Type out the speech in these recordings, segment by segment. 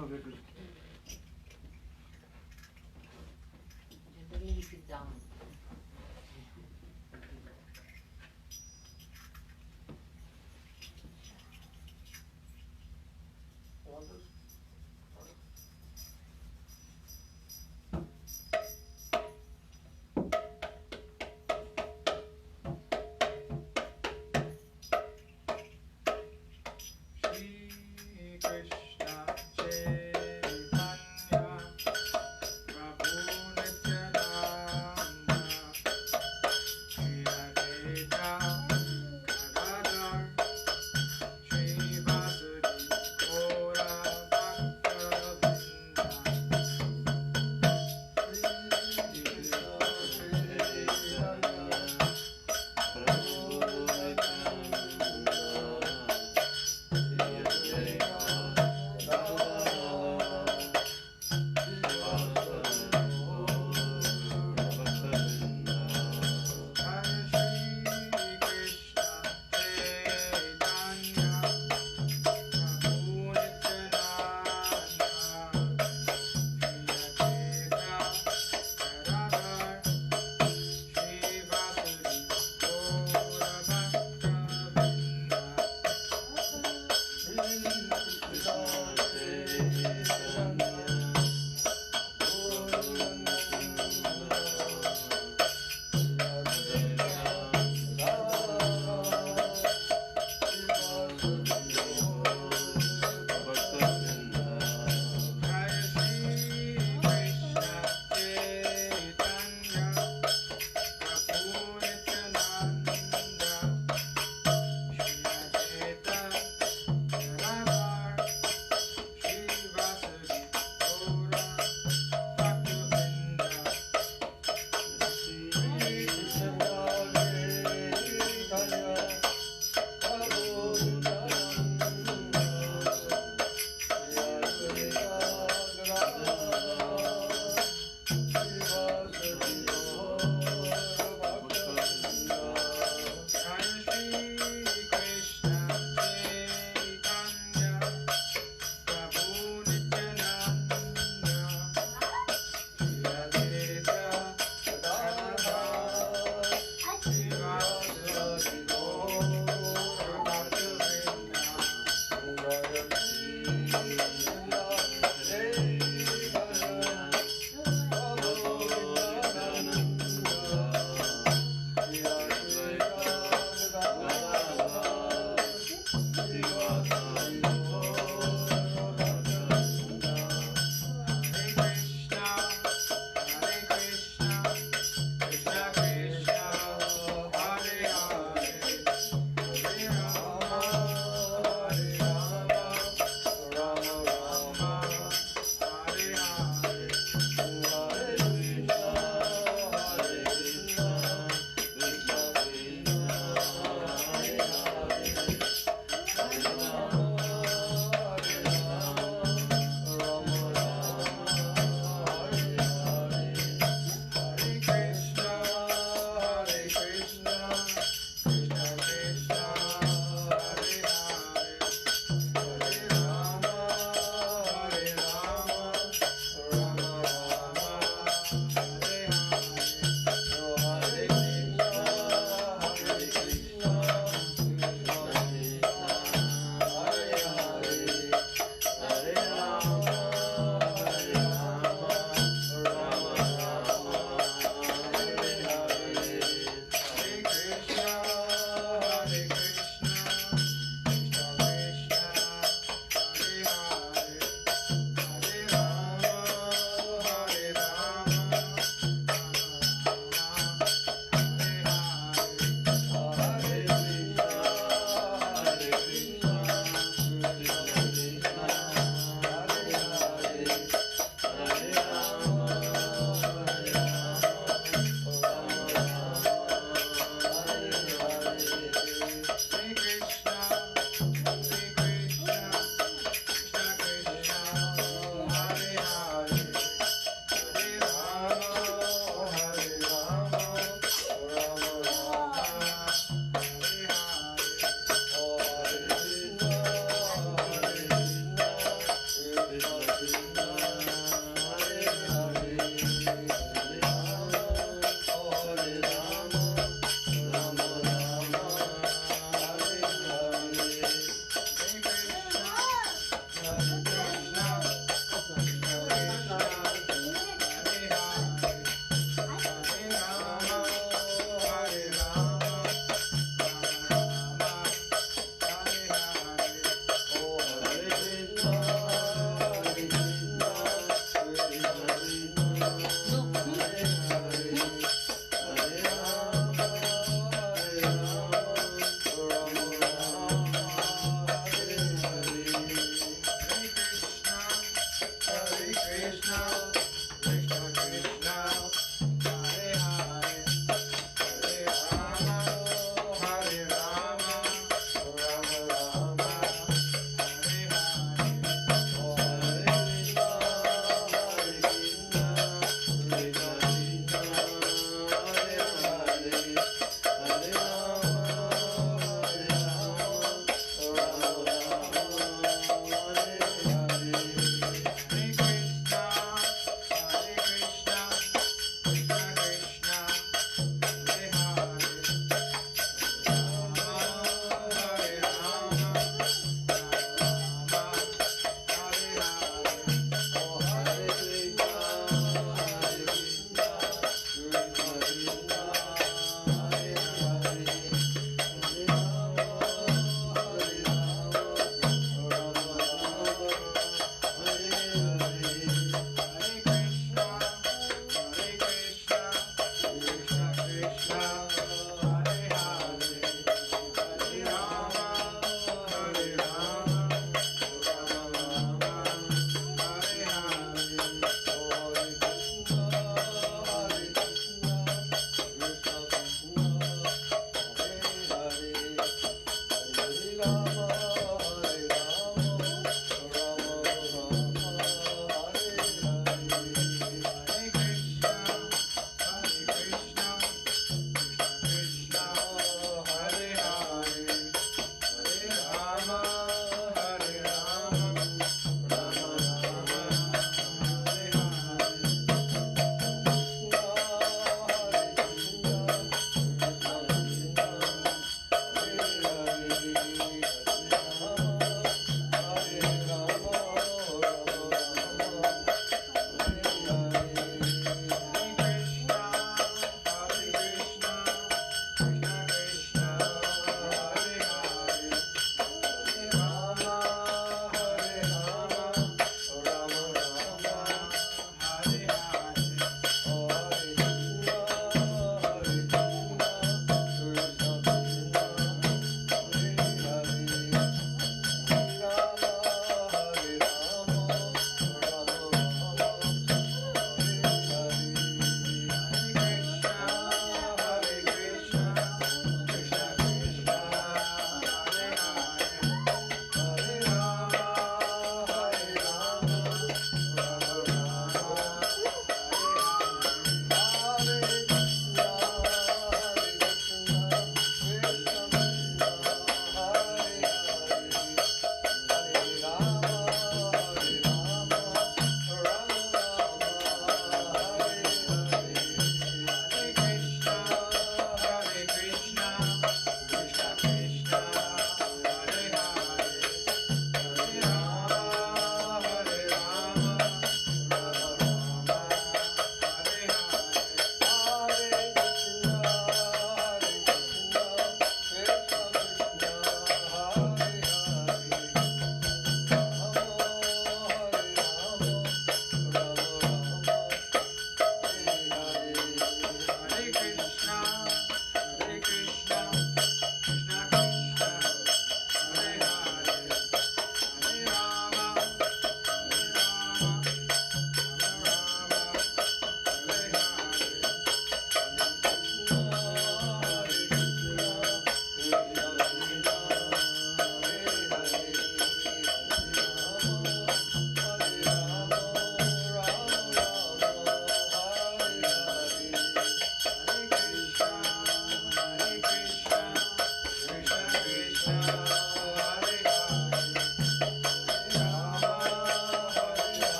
Oh, very good. Generally, we sit down.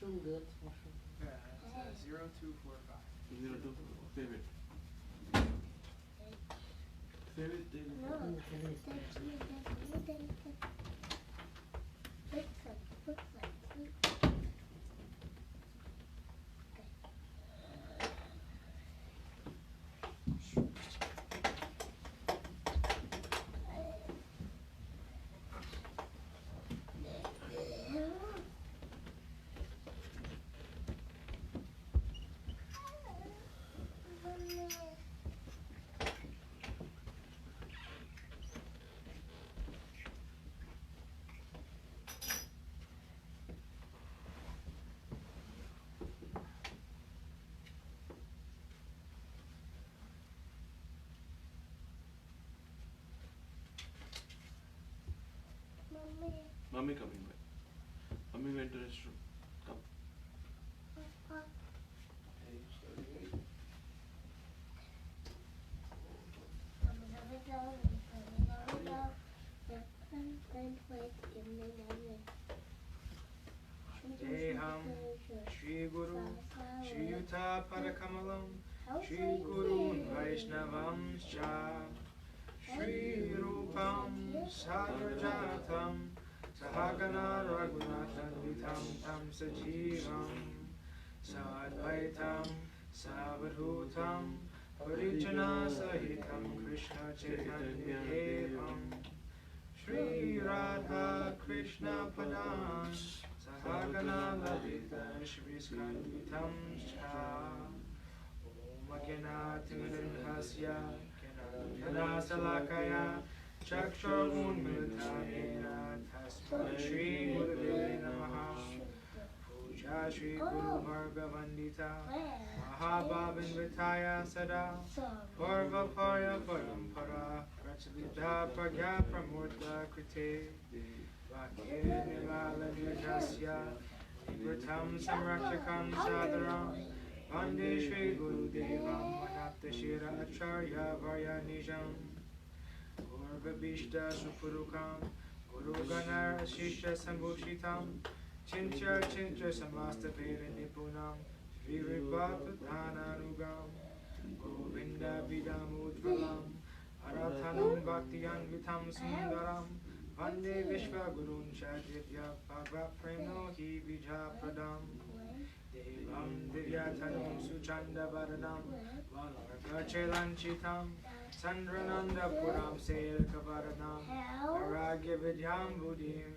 mushroom girls, mushroom. Yeah, it's 0245. 02, save it. Save it, David. No. Mommy coming back. Mommy went to the restroom. Come. Page 38. Deham Shri Guru Shri Yuta Parakamalam Shri Guru Vaishnavam Cha Shri Rupam Sagrajatam Sahagana Raghunathan Vitam Tam Sajivam Sadvaitam Savadhutam Parijana Sahitam Krishna Chaitanya Devam Shri Radha Krishna Padan Sahagana Lalita Shri Skandvitam Cha Om Agyanatimirhasya Jana Salakaya Chakshurunmilitanena Tasma Shri Gurudeve Namaha Puja Shri Guru Marga Vandita Mahabhavin Vitaya Sada Parva Parya Parampara Prachalita Pragya Pramurta Krite Vakir Nirmala Nirjasya Nivratam Samrakshakam Sadaram Vande Shri Guru Devam Manapta Shira Acharya Varya Nijam Gurva Bishta Supurukam Guru Ganar Ashishya Sambhushitam Chincha Chincha Samasta Veda Nipunam Shri Ripata Dhananugam Govinda Vidam Ujvalam Arathanam Bhaktiyan Vitam Sundaram Vande Vishwa Gurun Chadivya Bhagvat Premno Hi Vijha Pradam Devam Divyatanam Suchanda Varanam Valarga Chelanchitam Sandrananda Puram Selka Varanam Aragya Vidyam Buddhim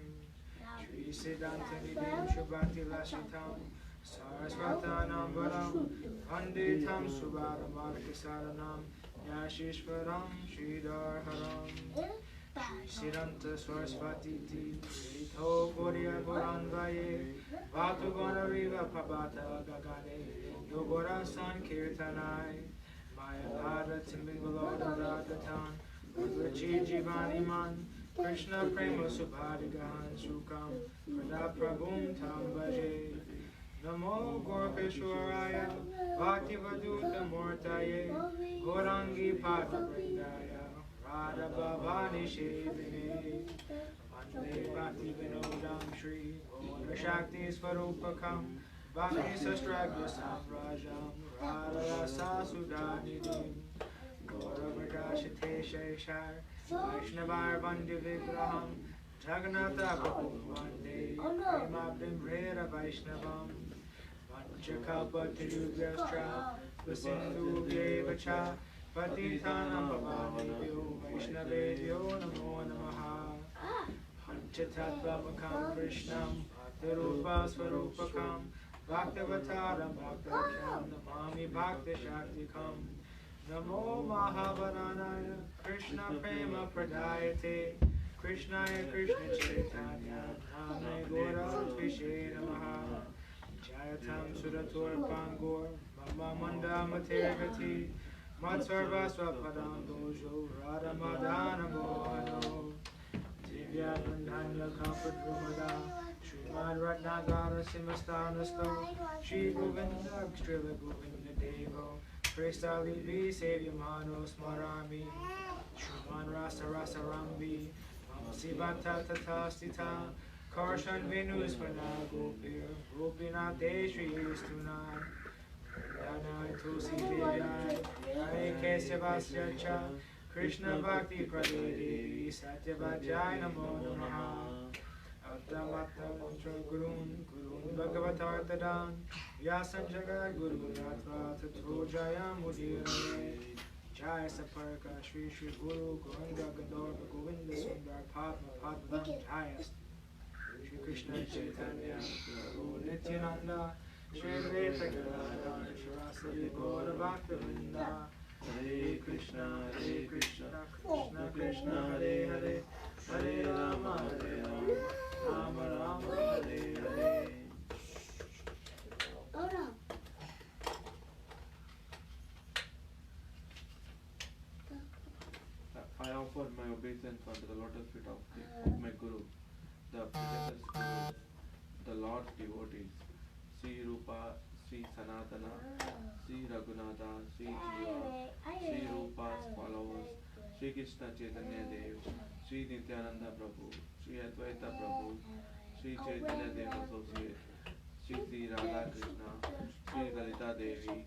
Shri Siddhanta Nidhim Shubhati Lashitam Sarasvatanam Varam Vande Tam Subhara Markasaranam Yashishvaram Shridharharam Shiranta Sarasvati Ti Rito Gorya Goranvaye Vatu Gonariva Pabata Gagane Yogora San Kirtanai Maya Pada Timbingaloda Radatan Udvachi Jivani Man Krishna Prema Subhadigahan Sukam Prada Prabhum Tam Bhaje Namo Gorpeshwaraya Bhakti Vaduta Mortaye Gorangi Pada Brindaya Radha Bhavani Shivini Vande Bhakti Vinodam Shri Gora Shakti Svarupakam Bhakti Sastragya Samrajam Radha Rasa Sudanidim Gora Vrajashite Sheshar Vaishnavar Vande Vigraham Jagannatha Prabhu Vande Premabdim Vrera Vaishnavam Vanchakalpa Tirubhyastra Vasindhu Devacha Patitanam Bhavanebhyo Vaishnavebhyo Namo Namaha Panchatattva Krishnam Bhaktirupa Svarupakam Bhaktivataram Bhaktakyam Namami Bhakti Shaktikam Namo Mahabaranaya Krishna Prema Pradayate Krishnaya Krishna Chaitanya Name Gora Tvishe Namaha Jayatam Suratur Pangor Mama Manda Matergati Matsarva Swapadam Dojo Radha Madana Mohano Divya Bandhanya Kampadrumada Srimad Ratnagara Simastanasto Shri Govinda Strila Govinda Devo Prestali Vi Sevyamano Smarami Shriman Rasa Rasa Rambi Mamasi Bhatta Tata Stita Karshan Venuspana Gopir Gopinate Shri Stunan Dana Tulsi Devai Hare Kesavasya Cha Krishna Bhakti Pradevi Satyavajai Namo Namaha Attamata Mantra Gurun Bhagavatar Tadan Vyasan Jagat Guru Yatra Tato Jaya Mudire Jaya Saparaka Shri Shri Guru Govinda Gandharva Govinda Sundar Padma Padma Jaya Shri Krishna Chaitanya Prabhu Nityananda Shri Advaita Gadadhar Shri Gaura Bhakta Vrinda Hare Krishna Krishna Krishna Hare Hare Hare Rama Rama Rama Hare Hare. I offer my obeisance unto the lotus feet of my Guru, the predecessor Guru, the Lord's devotees, Sri Rupa, Sri Sanatana, Sri Raghunatha, Sri Jiva, Sri Rupa's followers, Sri Krishna Chaitanya Dev, Sri Nityananda Prabhu, Sri Advaita Prabhu, Sri Chaitanya Dev Associate, Sri Radha Krishna, Sri Lalita Devi,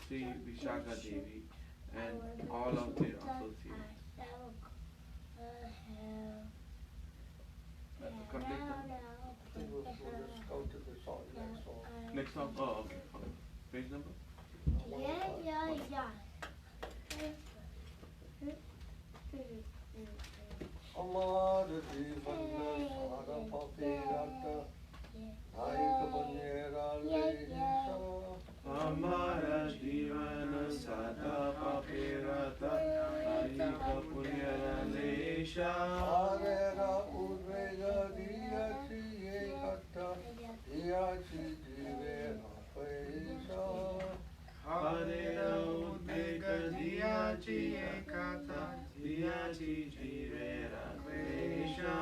Sri Vishakha Devi, and all of their associates. Complete them? We'll just go to the song, next song. Next song? Oh, okay. Page number? Amar Divana Sara Papirata Naika Punyera Lisa Amara Divana Sada Papirata Naika Punyera Lesha Arera Udvega Diyachi Ekata Diyachi Divera Paisa Hare Udvega Diyachi Ekata Diyachi Jivera Vesha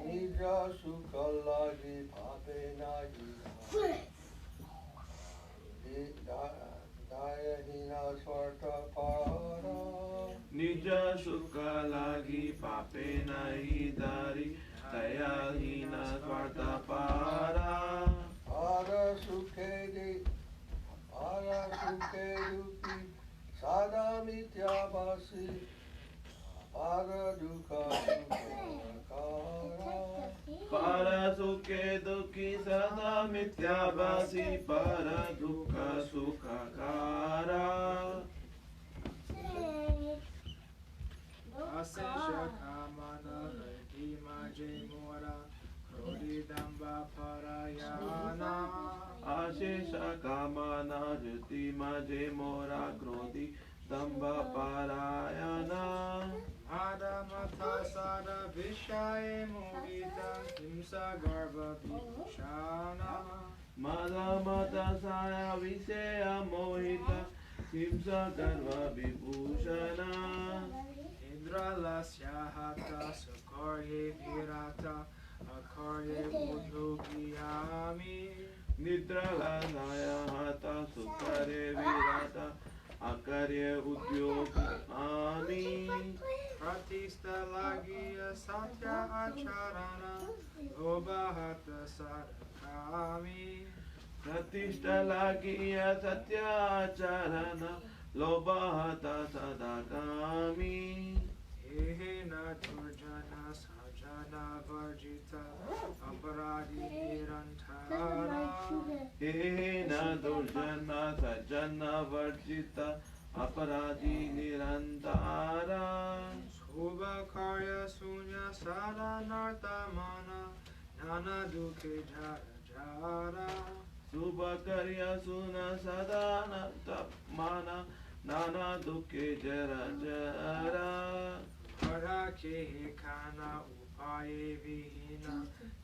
Nija Sukalagi Pape Nagi Daya Hina Swarta Para Nija Sukha Lagi Pape Nahi Dari Daya Hina Swarta Para Para Sukhe Duki Sada Mitya Basi Para Dukha Sukha Para Sukhe Dukhi Sada Mityabhasi Para Dukha Sukhakara Asesha Kamana Hati Maje Mora Krodi Damba Parayana Ashesha Kamana Jyoti Maje Mora Krodhi Damba Parayana Adamata Sada Vishaye Mohita Himsa Garva Vishana Madhamata Saya Viseya Mohita Himsa Garva Vibhushana Indralasya Hata Sukarye Virata Akarye Udhukiyami Nidrala Saya Hata Sukare Virata Akarye Udyogi Ami Pratista Lagiya Satya Acharana Obahata Sarakami Pratishta Lagiya Satya Charana Lobahata Sadakami Ehena Durjana Sajana Varjita Aparadi Nirantara Ehena Durjana Sajana Varjita Aparadi Nirantara Shubha Karya Sunya Sada Nartamana Nana Dukhe Jara Jara Subhakarya Suna Sadana Tapmana Nana Dukhe Jara Jara Parake Kana Upaye Vihina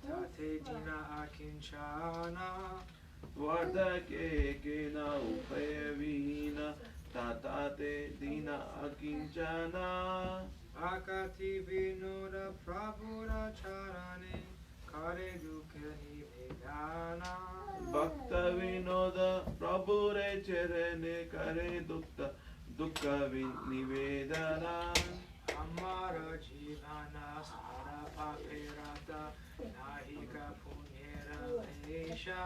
Tate Dina Akinchana Vardake Kena Upaya Vihina Tatate Dina Akinchana Akati Vinoda Prabhura Charane Kare Dukhe Nivedana Bhakta Vinoda Prabhure Cherene Kare Dukha Nivedana Amara Jivana Sara papirata nahika punyera lesha.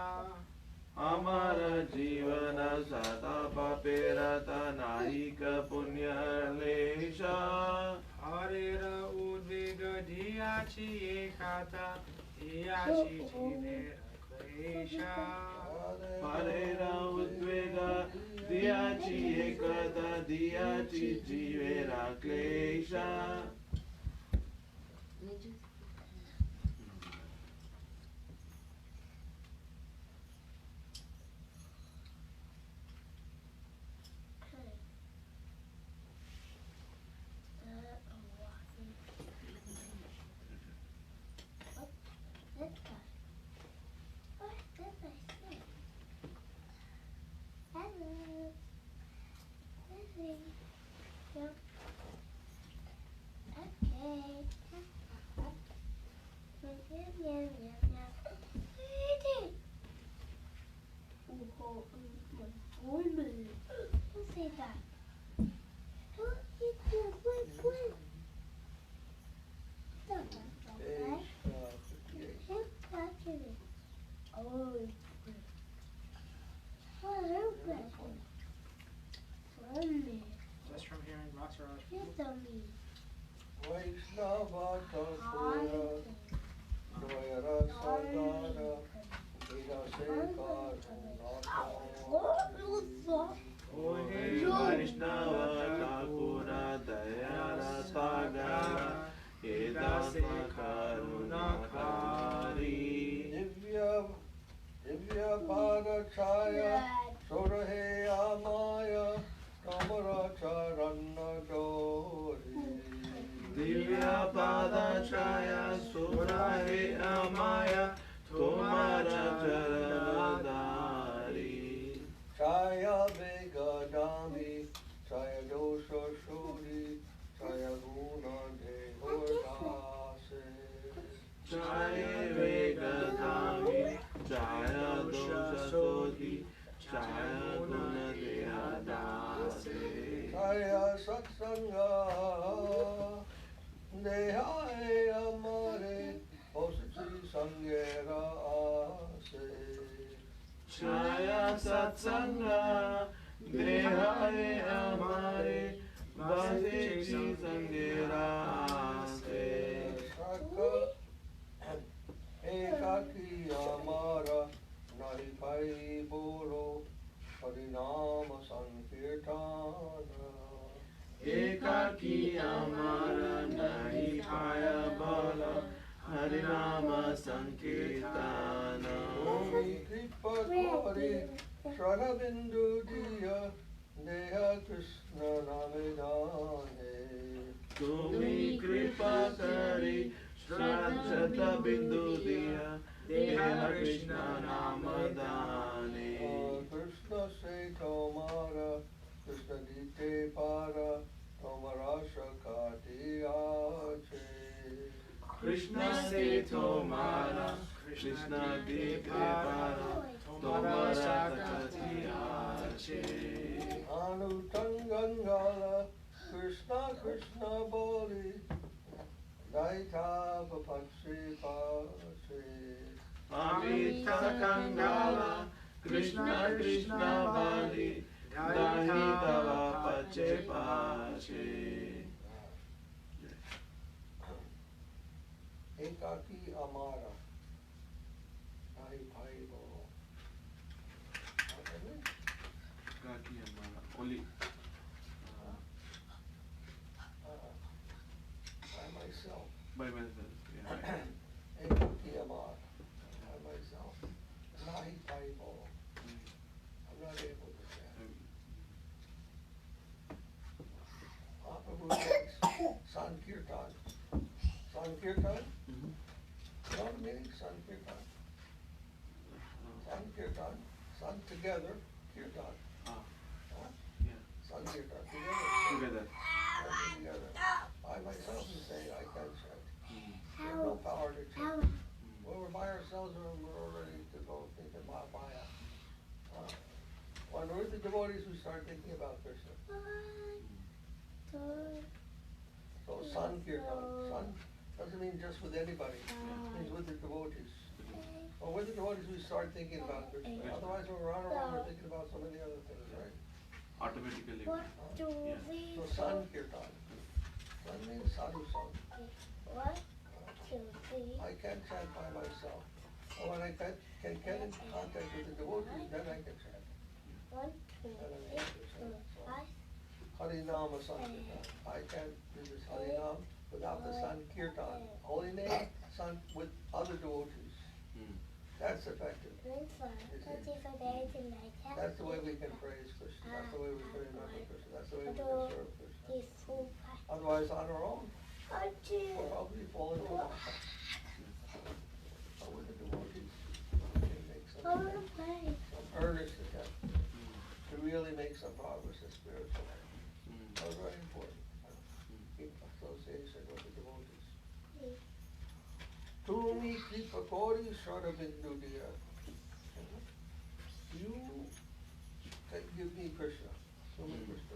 Amara jivana sada papirata nahika punya lesha. Harera udviga diyachi ekata diyachi jivera klesha. Harera udvega diyachi ekata diyachi jivera klesha. Just from hearing Majaraja. Vaishnava Kalpura Dvayara Sadara Vida Sekar Vaishnava Thakur Dayara Sagara Vedanta Karunakari Divya Padachaya Sorahe Amaya Kamara Charana Dori Divya Padachaya Surahe Amaya Tumara Charanadari Chaya Vegadami Chaya Dosha Shuri Chaya Guna Dehodase Chaya Vegadami Chaya Dosha Sodi Chaya Guna Dehadase Chaya satsanga Dehae Amare Osati Sangera Ase Chaya satsanga Dehae Amare Bhajeji Sangera Ase Saka Ekaki Amara Nahi Pai Bolo Harinama Sankirtana Ekaki Amara Nahi Kaya Bala Harinama Sankirtana Omi Kripa Kari Shradhabindu Diya Deha Krishna Namedane Tumi Kripa Kari Shraddha Bindu Diya Deha Krishna Namadane Krishna Se Tomara Krishna Dite Para Tomara Shakati Ache Krishna se tomara Krishna de para tomara sakati ache Anutangangala Krishna Krishna Boli Daita Papachi Pache Amita Kangala Krishna Krishna Bali Dahitava Pache Pache Ekaki Amara Nahi Bhai Bolo Kaki Amara only by myself by myself yeah. Ekaki Amara by myself Nahi Bhai Bolo I'm not able to say Mahaprabhu says Sankirtan Sankirtan you know the meaning? Sankirtan Sankirtan San together Kirtan Yeah Sankirtan together together by myself and say I can't chant we have no power to chant when we're by ourselves we're ready to go thinking about Maya when we're with the devotees we start thinking about Krishna so Sankirtan Doesn't mean just with anybody. It means with the devotees. Or with the devotees we start thinking about Krishna. Otherwise when we're around, we're thinking about so many other things, right? Automatically. So San Kirtan. San means Sadhu-Sanga. I can't chant by myself. Or when I can get in contact with the devotees, then I can chant. Harinama Sankirtan. I can't do this Harinam without the Sankirtan. Holy name with other devotees. That's effective. That's the way we can praise Krishna. That's the way we can remember Krishna. That's the way we can serve Krishna. Otherwise, on our own, we'll probably fall into one. But with the devotees, we can make some earnest attempt to really make some progress in spiritual life. That's very important. Keep association with the devotees. Tumi Kripakori Shradabindu dear. You can give me Krishna. Tumi Krishna.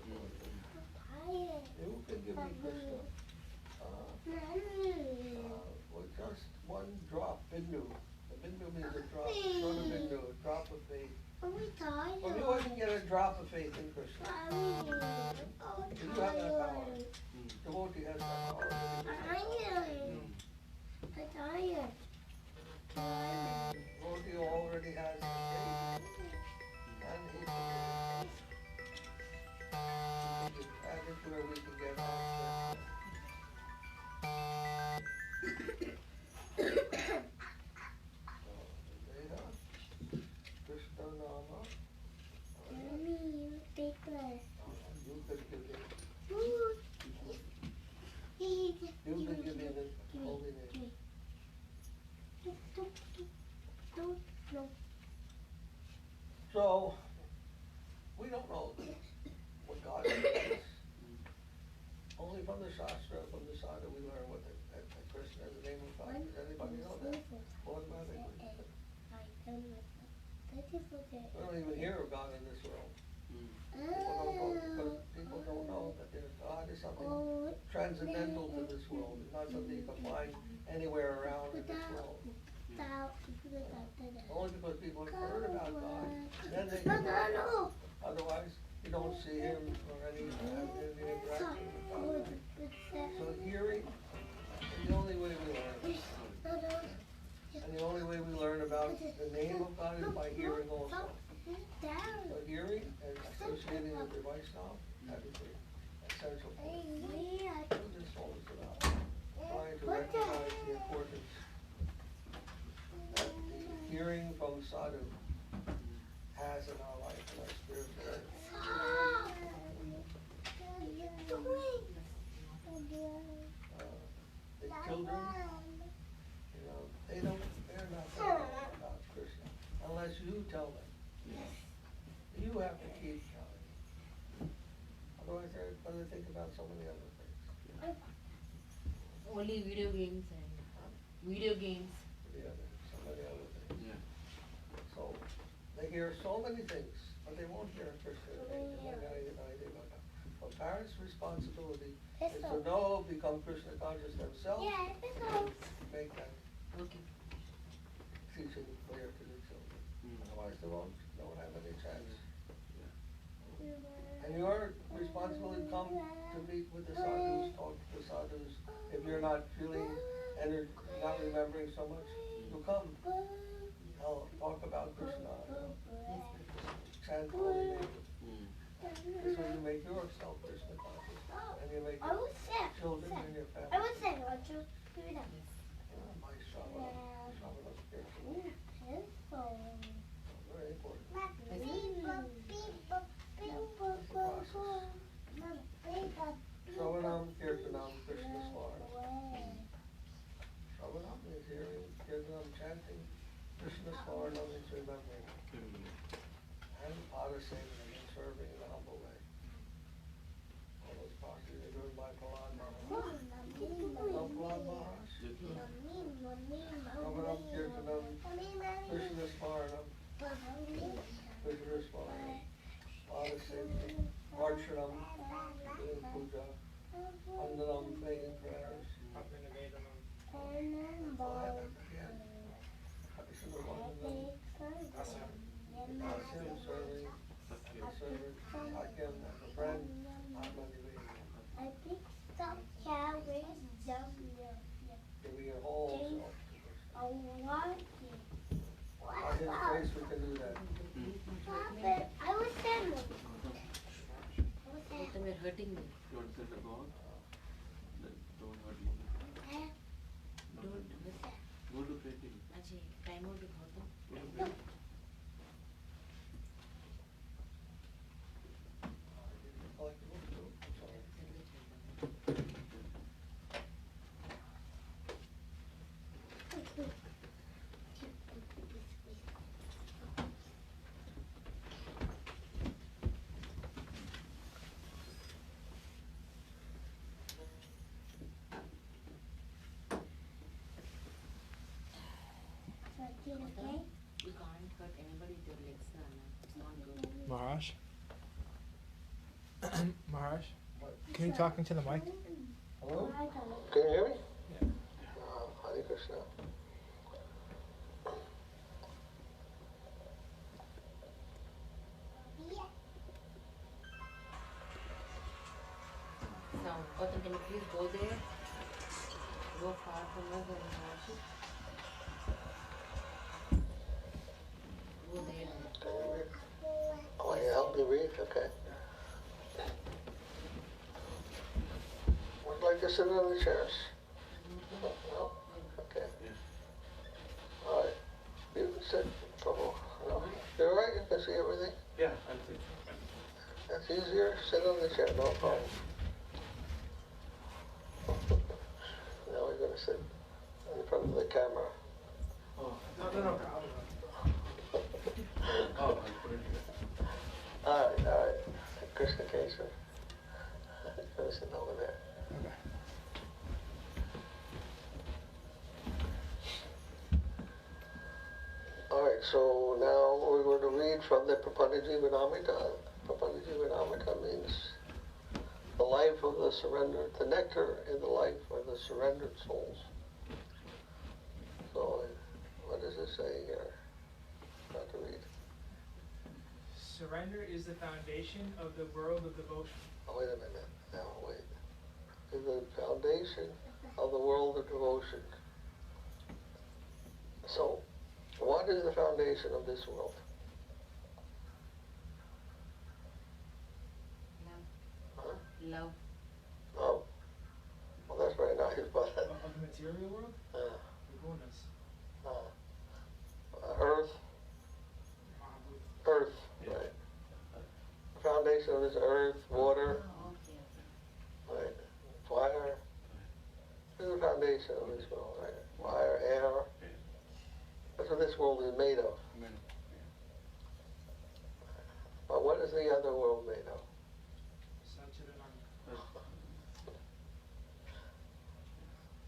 You can give me Krishna. With just one drop, bindu. The bindu means a drop. Shradabindu, a drop of faith. From you I can get a drop of faith in Krishna. You have that power. Devotee has that power. Devotee already has the faith. And he can add it where we can get our Veda, Krishna Nama. You could give it. You could give me the holy name. So, we don't know what God is. Only from the Shastra, from the Sadhu, we learn what Krishna is the name of God. Does anybody know that? Automatically. We don't even hear of God in this world. People don't know that God is something transcendental to this world. It's not something you can find anywhere around in this world. Only because people have heard about God, then they can know. Otherwise, you don't see Him or any interaction with God. So hearing is the only way we learn. And the only way we learn about the name of God is by hearing also. So hearing and associating with the Vaishnava, that is the essential point. What this all is about. Trying to recognize the importance that the hearing from Sadhu has in our life, in our spiritual life. The children, they're not thinking about Krishna unless you tell them. You have to keep telling them. Otherwise, they're going to think about so many other things. Only video games and video games. So many other things. Yeah. So they hear so many things, but they won't hear Krishna. They won't get anything about that. But parents' responsibility is to know, become Krishna conscious themselves, make that teaching clear to the children. Otherwise, they don't have any chance. And your responsibility come to meet with the sadhus, talk to the sadhus. If you're not feeling and not remembering so much, you come. Talk about Krishna. Chant holy name. This way you make yourself Krishna conscious. And you make your children and your family. My Shravana spiritual. Very important. Shravanam Kirtanam Krishna Smarana. Shravanam is hearing, Kirtanam chanting, Krishna Smarana is remembering. And Padasena is serving in a humble way. All those parties are doing by Prahlad Maharaj. Prahlad Maharaj. Shravanam Kirtanam Krishna Smarana. Krishna Smarana. Padasena. Archanam. Doing puja. Vandanam, making prayers. hurting me. You want to send a God? Then don't hurt me. Don't hurt. Go to painting. अच्छा time out दिखाओ तो. Go to painting. You can't hurt anybody with your legs, Nana. It's not good. Maharaj? Maharaj? Can you talk into the mic? Hello? Can you hear me? Yeah. Hare Krishna. So, Gautam, can you please go there? Go far from us and worship. Go there. Can you read? Oh, you help me read? Okay. Would you like to sit on the chairs? No? Okay. All right. You can sit. Trouble. No? You all right? You can see everything? Yeah, I'll see. That's easier. Sit on the chair. No problem. Now we're going to sit in front of the camera. Oh, No. oh, I'll put it here. All right. Krishna Kesar. Go sit over there. Okay. All right, so now we're going to read from the Prapannajivanamrita. Prapannajivanamrita means the life of the surrendered, the nectar in the life of the surrendered souls. So, what does it say here? Not to read. Surrender is the foundation of the world of devotion. Oh, wait a minute. Now, wait. Is the foundation of the world of devotion. So, what is the foundation of this world? Love. Huh? Love. Oh. Well, that's very nice, but Of the material world? The gunas. earth, Mahabhuta. right. The foundation of this earth, water, Oh, okay. right. Fire. This is the foundation of this world, right? Fire, air. That's what this world is made of. But what is the other world made of? Sat-cit-ananda.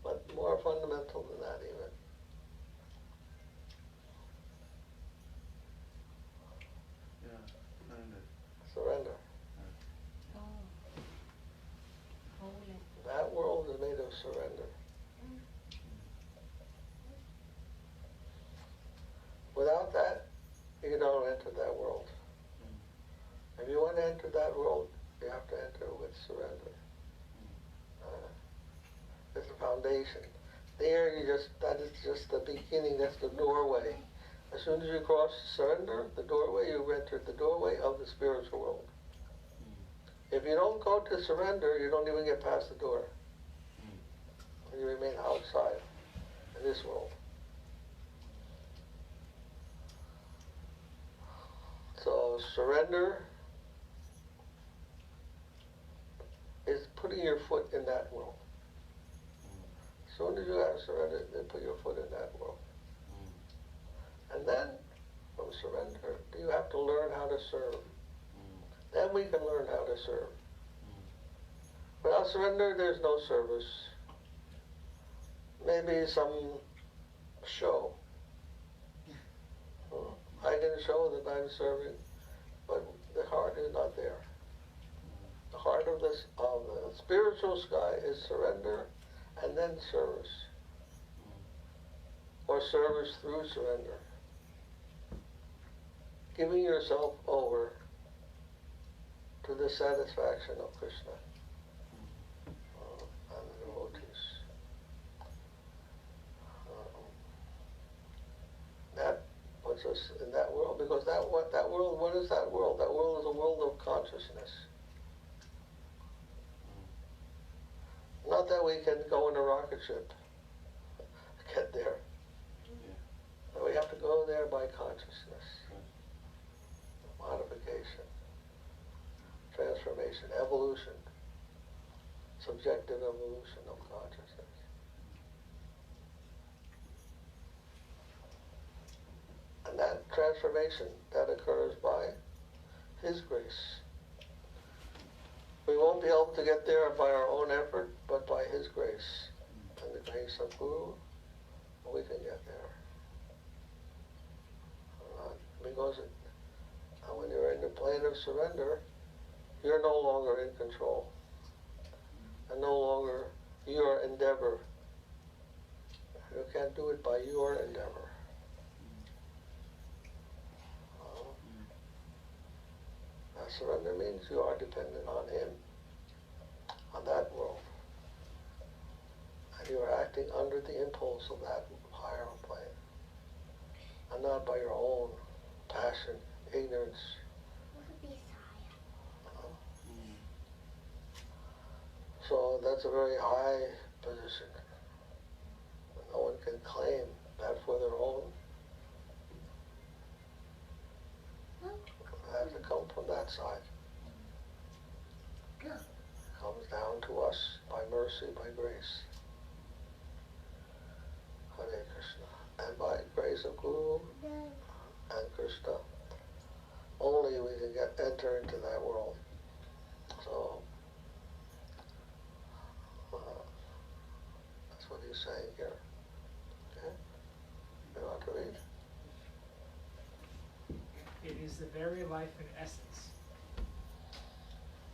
But more fundamental than that even. Yeah, and Surrender. Oh. Whole. That world is made of surrender. Without that, you don't enter that world. If you want to enter that world, you have to enter with surrender. It's the foundation. There, that is just the beginning. That's the doorway. As soon as you cross surrender, the doorway, you've entered the doorway of the spiritual world. If you don't go to surrender, you don't even get past the door. You remain outside in this world. So surrender is putting your foot in that world. As soon as you have surrendered, then put your foot in that world. And then, from surrender, you have to learn how to serve. Then we can learn how to serve. Without surrender, there's no service. Maybe some show. I can show that I'm serving, but the heart is not there. The heart of the spiritual sky is surrender and then service. Or service through surrender. Giving yourself over to the satisfaction of Krishna and the devotees. That puts us in that world, because that world, what is that world? That world is a world of consciousness. ship, get there. Yeah. And we have to go there by consciousness, modification, transformation, evolution, subjective evolution of consciousness. And that transformation, that occurs by His grace. We won't be able to get there by our own effort, but by His grace and the grace of Guru, we can get there. Because when you're in the plane of surrender, you're no longer in control, and no longer your endeavor. You can't do it by your endeavor. That surrender means you are dependent on Him, on that world. And you are acting under the impulse of that higher plane, and not by your own passion, ignorance. So that's a very high position. No one can claim that for their own. It has to come from that side. It comes down to us by mercy, by grace. Hare Krishna. And by grace of Guru and Krishna, only we can enter into that world. So that's what he's saying here. Okay? You want to read? It is the very life and essence.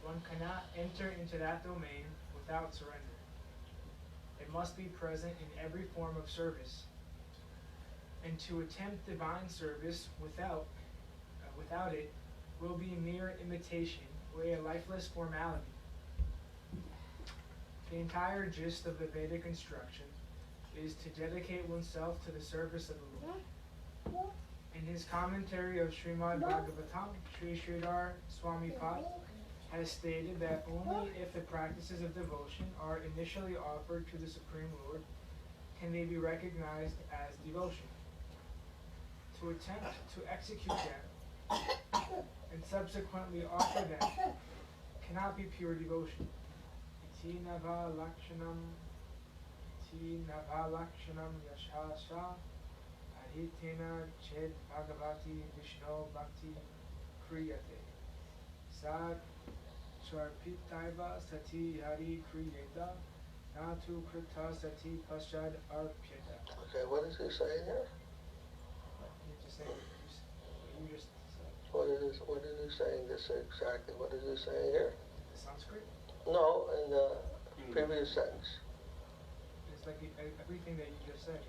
One cannot enter into that domain without surrender. It must be present in every form of service. And to attempt divine service without it will be mere imitation or a lifeless formality. The entire gist of the Vedic instruction is to dedicate oneself to the service of the Lord. In his commentary of Srimad Bhagavatam, Sri Sridhar Swamipad has stated that only if the practices of devotion are initially offered to the Supreme Lord can they be recognized as devotion. To attempt to execute them and subsequently offer them cannot be pure devotion. Iti nava lakshanam yashasha adhitena ched bhagavati vishno bhakti kriyate sad charpitaiva sati hari kriyeta natu krita sati pashad arpyata. Okay, what is he saying here? You just said. What is he saying this exactly? What is he saying here? The Sanskrit? No, in the previous sentence. It's like everything that you just said.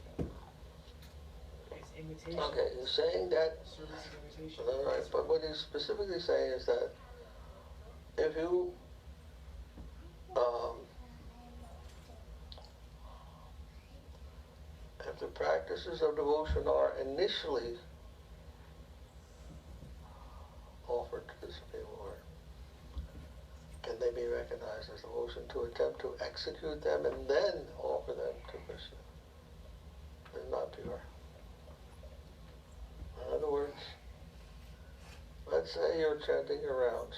It's imitation. Okay, he's saying that, Service is imitation. all right, but what he's specifically saying is that if you if the practices of devotion are initially offered to the Supreme Lord, can they be recognized as devotion? To attempt to execute them and then offer them to Krishna is not pure. In other words, let's say you're chanting your rounds,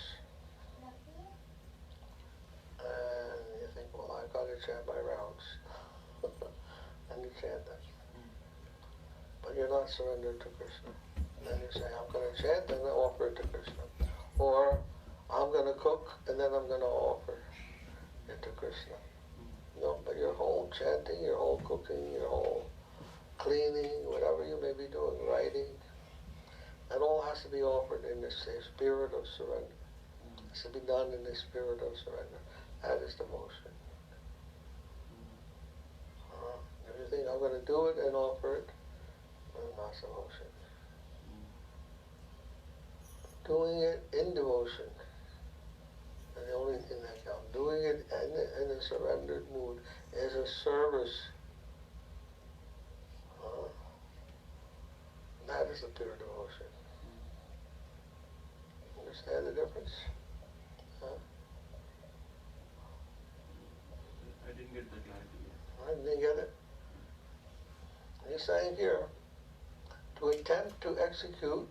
and you think, well, I've got to chant my rounds, and you chant them, but you're not surrendered to Krishna. Then you say, I'm going to chant and then offer it to Krishna. Or, I'm going to cook and then I'm going to offer it to Krishna. No, but your whole chanting, your whole cooking, your whole cleaning, whatever you may be doing, writing, that all has to be offered in this spirit of surrender. It has to be done in the spirit of surrender. That is devotion. If you think, I'm going to do it and offer it, well, not devotion. Doing it in devotion is the only thing that counts. Doing it in a surrendered mood is a service. That is the pure devotion. Understand the difference? I didn't get the clarity yet. Didn't get it? He's saying here, to attempt to execute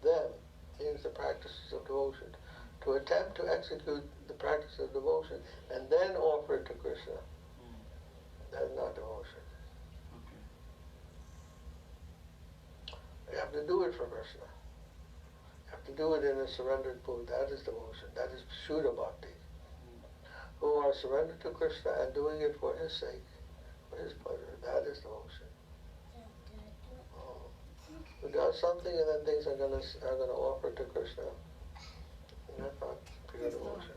them means the practices of devotion. To attempt to execute the practice of devotion and then offer it to Krishna, that's not devotion. Okay. You have to do it for Krishna. You have to do it in a surrendered mood. That is devotion. That is Shuddha Bhakti. Who are surrendered to Krishna and doing it for his sake, for his pleasure. That is devotion. Who does something and then things are gonna offer to Krishna. And that's not pure devotion.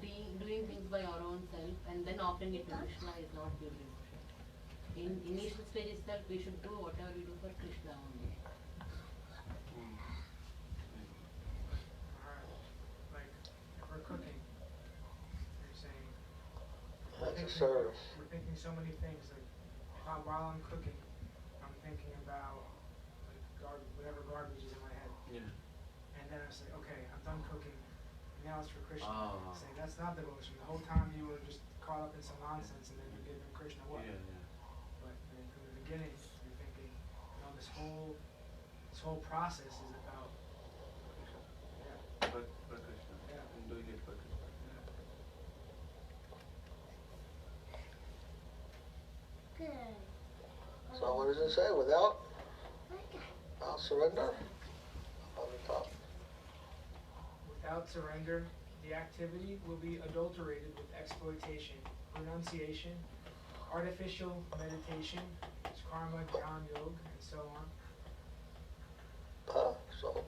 Doing things by our own self and then offering it to Krishna is not pure devotion. In initial stage itself, we should do whatever we do for Krishna only. Alright. Like, if we're cooking, you're saying, That's a service. we're thinking so many things. Like, while I'm cooking, I'm thinking about like whatever garbage is in my head. Yeah. And then I say, okay, I'm done cooking. Now it's for Krishna. Ah. Saying that's not devotion. The whole time you were just caught up in some nonsense, and then you're giving Krishna what? Yeah, yeah. But then from the beginning, you're thinking, this whole process is about. Yeah. For Krishna. Yeah. I'm doing it for Krishna. So what does it say? Without surrender? On the top. Without surrender, the activity will be adulterated with exploitation, renunciation, artificial meditation, karma, jnana yoga, and so on. So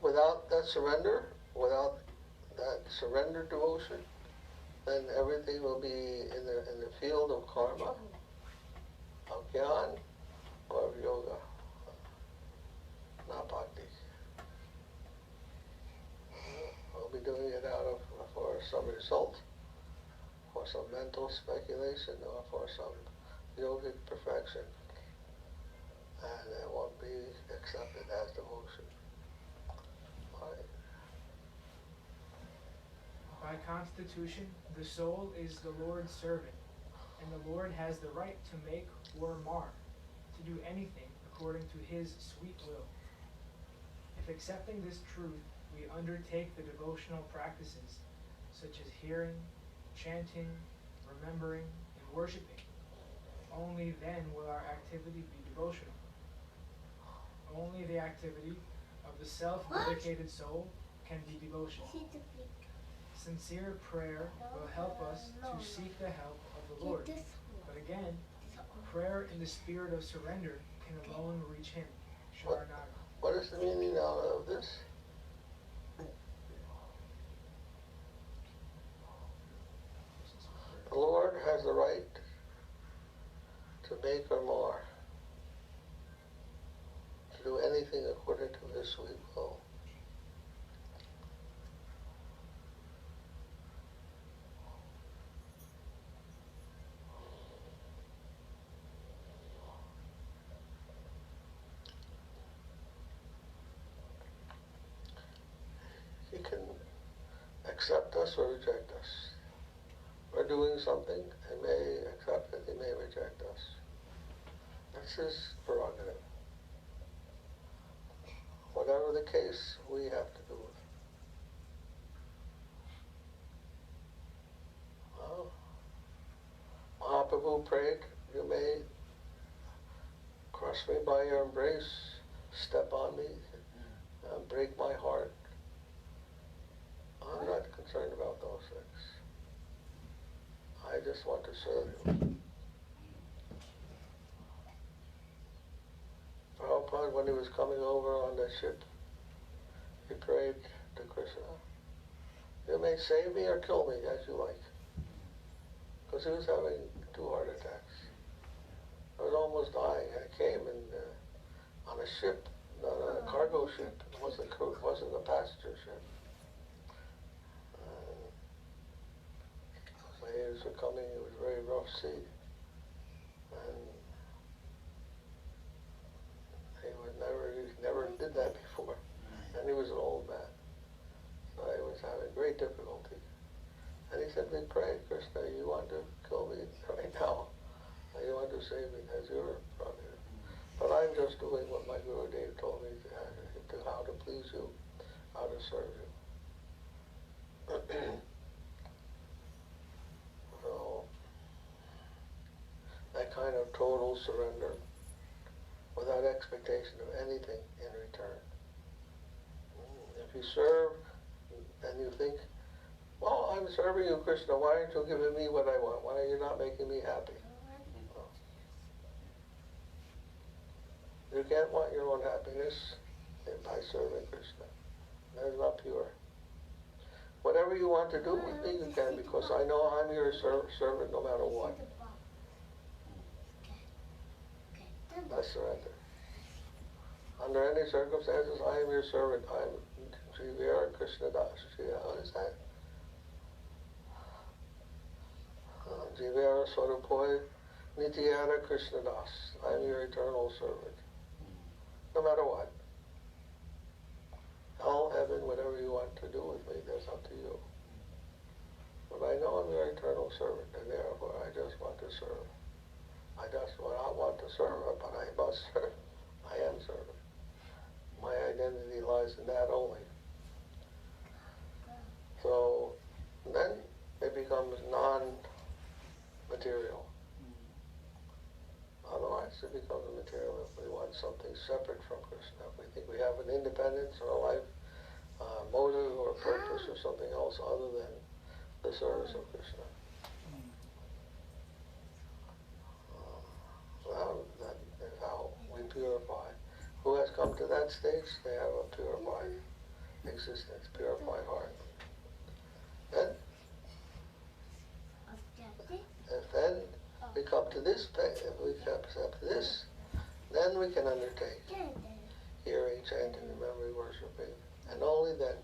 without that surrender, without that surrendered devotion, then everything will be in the field of karma, of jnana, or of yoga, not bhakti. We'll be doing it for some result, for some mental speculation, or for some yogic perfection, and it won't be accepted as devotion. Right. By constitution, the soul is the Lord's servant, and the Lord has the right to make or mar, to do anything according to his sweet will. If accepting this truth, we undertake the devotional practices, such as hearing, chanting, remembering, and worshiping. Only then will our activity be devotional. Only the activity of the self-dedicated soul can be devotional. Sincere prayer will help us to seek the help of the Lord. But again, prayer in the spirit of surrender can alone reach him. Sharanagati. What is the meaning now of this? The Lord has the right to make or mar, to do anything according to his sweet will. He can accept us or reject us. We're doing something, he may accept it, he may reject us. That's his prerogative. Whatever the case, we have to do it. Well, Mahaprabhu prayed, you may crush me by your embrace, step on me, break my heart. I'm not concerned about those things. I just want to serve you. Prabhupada, when he was coming over on the ship, he prayed to Krishna, you may save me or kill me as you like. Because he was having 2 heart attacks. I was almost dying. I came on a ship, not a cargo ship. It wasn't a passenger ship. Waves were coming, it was a very rough sea. And he never did that before. And he was an old man. So he was having great difficulty. And he simply prayed, Krishna, you want to kill me right now? want to save me, that's your prerogative. But I'm just doing what my Guru Dev told me to how to please you, how to serve you. So, that kind of total surrender, without expectation of anything in return. If you serve, and you think, well, I'm serving you, Krishna, why aren't you giving me what I want? Why are you not making me happy? You can't want your own happiness by serving Krishna. That is not pure. Whatever you want to do with me, you can, because I know I'm your servant no matter what. That's surrender. Under any circumstances, I am your servant. I'm Srivira Krishna Das. What is that? Jivara Swarupoy Nityara Krishna Das. I'm your eternal servant. No matter what. Hell, heaven, whatever you want to do with me, that's up to you. But I know I'm your eternal servant, and therefore I just want to serve. I just want to serve, but I must serve. I am serving. My identity lies in that only. So then it becomes non-material. Otherwise it becomes material if we want something separate from Krishna. If we think we have an independence or a life motive or purpose or something else other than the service of Krishna. That is how we purify. Who has come to that stage? They have a purified existence, purified heart. Then we come to this phase, if we accept this, then we can undertake hearing, chanting, memory, worshiping, and only then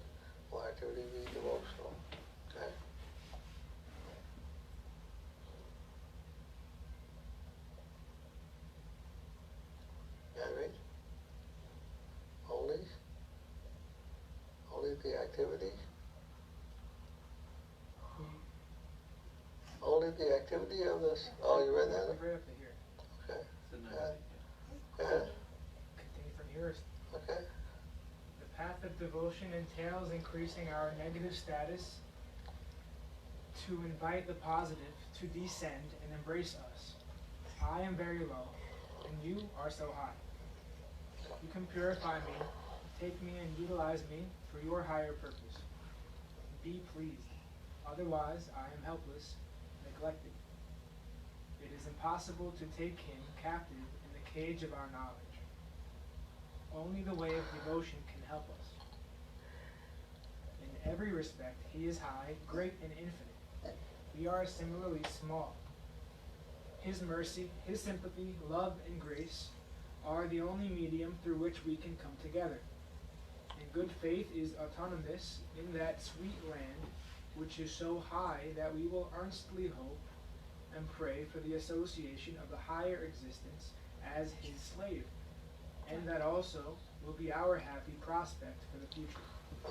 will activity be devotional. Okay? Gathering? Only the activity? Only the activity of this? Oh, you read that? Right up to here. Okay. It's Continue from here. Okay. The path of devotion entails increasing our negative status to invite the positive to descend and embrace us. I am very low, and you are so high. You can purify me, take me and utilize me for your higher purpose. Be pleased. Otherwise, I am helpless, neglected. It is impossible to take him captive in the cage of our knowledge. Only the way of devotion can help us. In every respect, he is high, great, and infinite. We are similarly small. His mercy, his sympathy, love, and grace are the only medium through which we can come together. And good faith is autonomous in that sweet land which is so high that we will earnestly hope and pray for the association of the higher existence as his slave, and that also will be our happy prospect for the future.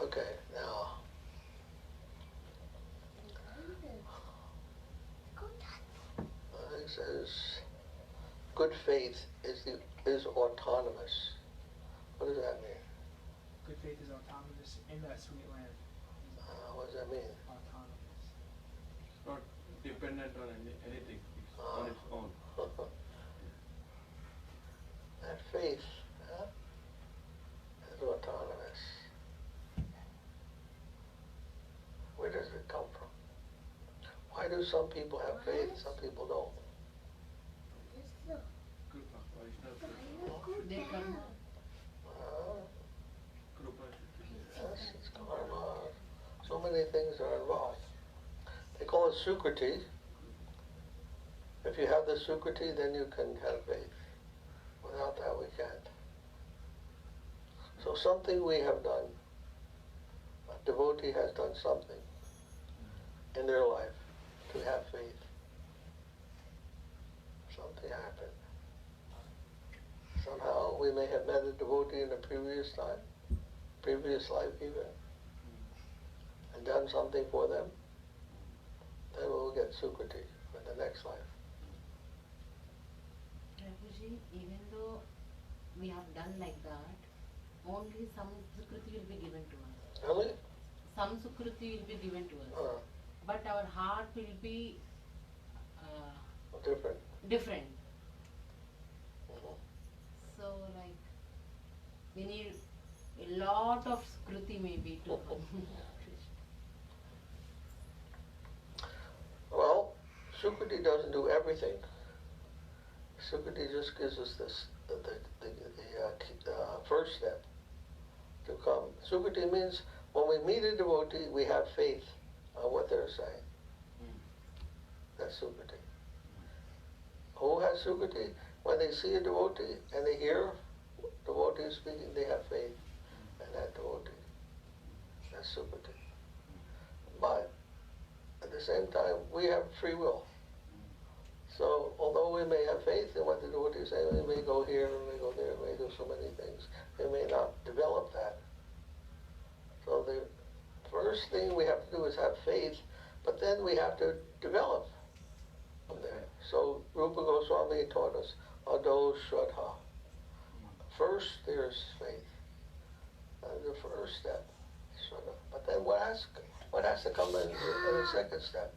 Okay, now. It says, good faith is autonomous. What does that mean? Good faith is autonomous in that sweet land. What does that mean? Autonomous. It's not dependent on anything. It's on its own. That faith is autonomous. Where does it come from? Why do some people have faith and some people don't? Krupa, Vaishnava Their karma. Krupa. Yes, it's karma. So many things are involved. They call it sukriti. If you have the sukriti, then you can have faith. Without that, we can't. So something we have done, a devotee has done something in their life to have faith. Something happened. Somehow we may have met a devotee in a previous time, previous life even, and done something for them. Then we'll get sukriti for the next life. Swamiji, even though we have done like that, only some Sukriti will be given to us. Really? Some Sukriti will be given to us. But our heart will be different. So like, we need a lot of Sukriti maybe to come. Well, Sukriti doesn't do everything. Sukriti just gives us this, the first step to come. Sukriti means when we meet a devotee, we have faith on what they're saying. That's Sukriti. Who has Sukriti? When they see a devotee and they hear devotees speaking, they have faith in that devotee. That's Sukriti. But at the same time, we have free will. So, although we may have faith in what the devotees say, we may go here, we may go there, we may do so many things, we may not develop that. So the first thing we have to do is have faith, but then we have to develop from there. So Rupa Goswami taught us, Ado Shraddha. First there's faith. The first step, Shraddha. But then what has to come in the second step?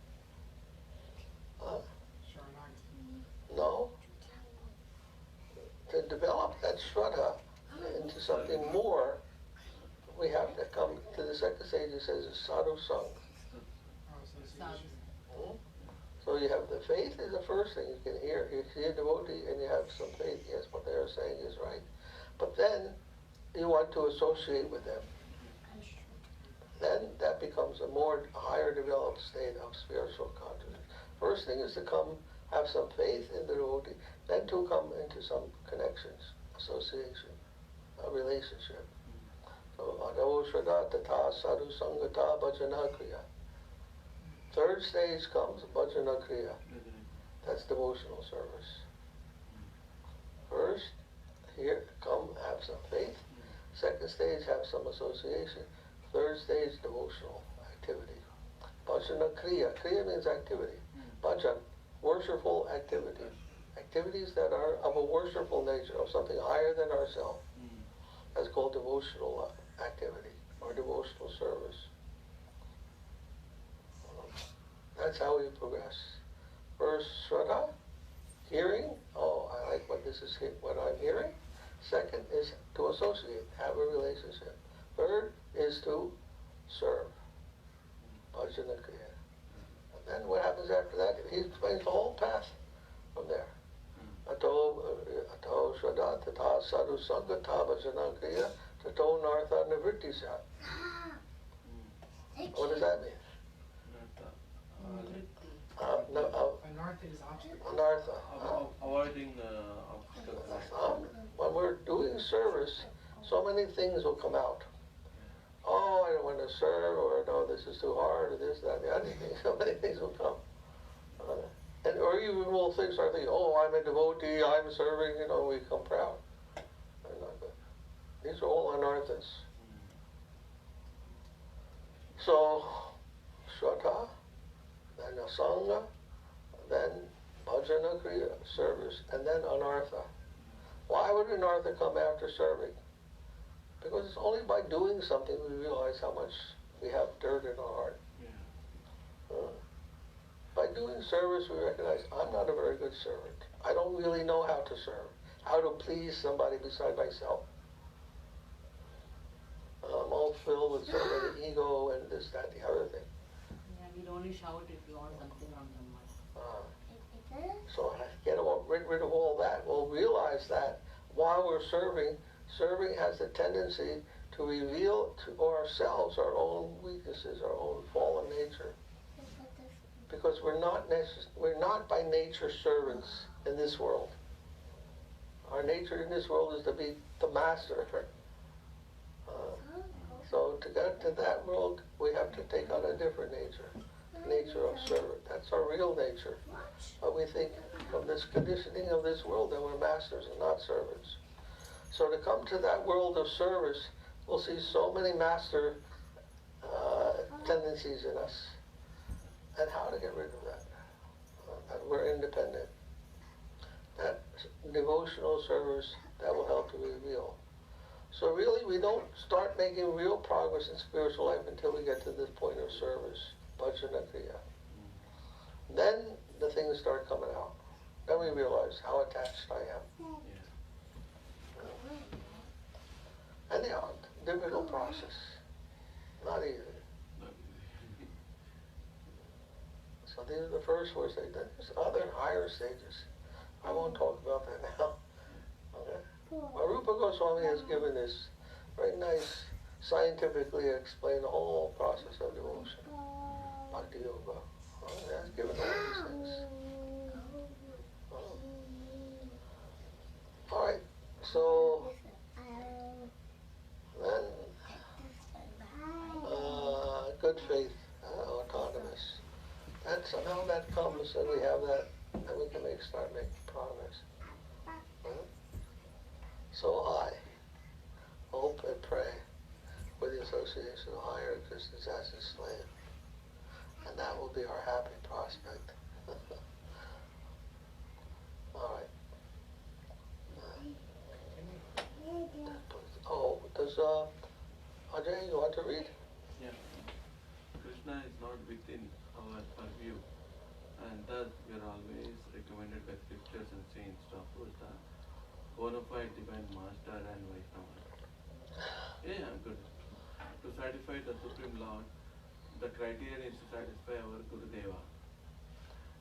No. To develop that Shraddha into something more, we have to come to the second stage. It says Sadhu-Sanga. So you have the faith is the first thing. You can hear, you see a devotee and you have some faith. Yes, what they are saying is right. But then you want to associate with them. Then that becomes a more higher developed state of spiritual consciousness. First thing is to come, have some faith in the devotee, then to come into some connections, association, a relationship. So, Ado Shraddha Tata Sadhu-Sanga Bhajana Kriya. Third stage comes Bhajana Kriya. That's devotional service. First, here, come, have some faith. Second stage, have some association. Third stage, devotional activity. Bhajana Kriya. Kriya means activity. Bhajan, worshipful activity. Activities that are of a worshipful nature, of something higher than ourselves. That's called devotional activity or devotional service. That's how we progress. First, Shraddha, hearing. Oh, I like what I'm hearing. Second is to associate, have a relationship. Third is to serve. Bhajana Kriya. And then what happens after that? He explains the whole path from there. Ato Shraddha Tata Sadhu-Sanga Bhajana Kriya Tato Nartha Nivritti Sat. What does that mean? Anartha is obstacle. Anartha. Avoiding obstacles. When we're doing service, so many things will come out. Oh, I don't want to serve, or no, this is too hard, or this, that, the other thing. So many things will come. Or even will things start thinking, oh, I'm a devotee, I'm serving, we become proud. These are all anarthas. So, Shraddha, then Sangha, then Bhajana Kriya, service, and then Anartha. Why would Anartha come after serving? Because it's only by doing something we realize how much we have dirt in our heart. By doing service we recognize, I'm not a very good servant. I don't really know how to serve, how to please somebody beside myself. I'm all filled with so many ego and this, that, the other thing. Yeah, we'll only shout if you want something from someone. So get rid of all that. We'll realize that while we're serving has a tendency to reveal to ourselves our own weaknesses, our own fallen nature. Because we're not by nature servants in this world. Our nature in this world is to be the master. So to get to that world, we have to take on a different nature, the nature of servant. That's our real nature. But we think from this conditioning of this world that we're masters and not servants. So to come to that world of service, we'll see so many master tendencies in us. And how to get rid of that. That we're independent. That devotional service that will help you reveal. So really, we don't start making real progress in spiritual life until we get to this point of service, bhajana kriya. Then the things start coming out. Then we realize how attached I am. And they are difficult process, not easy. So these are the first four stages. There's other higher stages. I won't talk about that now. Okay? Well, Rupa Goswami has given this very nice, scientifically explained the whole process of devotion. Bhakti Yoga. He has given all these things. Alright, so then good faith, autonomous. And somehow that comes and we have that, and we can start making progress. So I hope and pray for the association of higher existence as its slave. And that will be our happy prospect. Alright. Does Ajay, you want to read? Yeah. Krishna is not within our purview, and thus we are always recommended by scriptures and saints to approach the bona fide divine master and Vaishnava. Yeah, good. To satisfy the Supreme Lord, the criterion is to satisfy our Gurudeva.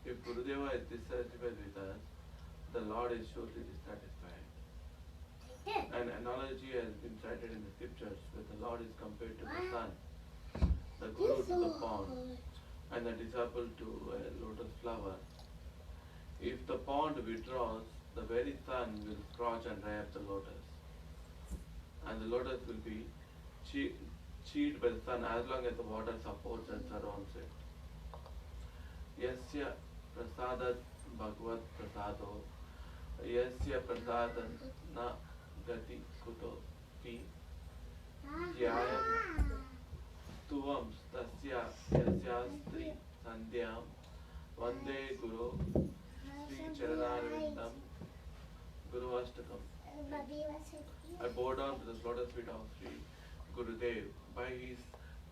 If Gurudeva is dissatisfied with us, the Lord is surely dissatisfied. An analogy has been cited in the scriptures where the Lord is compared to the sun, the Guru to the pond, and the disciple to a lotus flower. If the pond withdraws, the very sun will scorch and dry up the lotus. And the lotus will be cheated by the sun as long as the water supports and surrounds it. Yasya prasadat bhagavad prasado, yasya prasadan na gati kuto pi, jyayam tuvam tasya yasyastri sandhyam vande guru sri charanarvindam guru ashtakam. I bow down to the lotus feet of Sri Gurudev. By his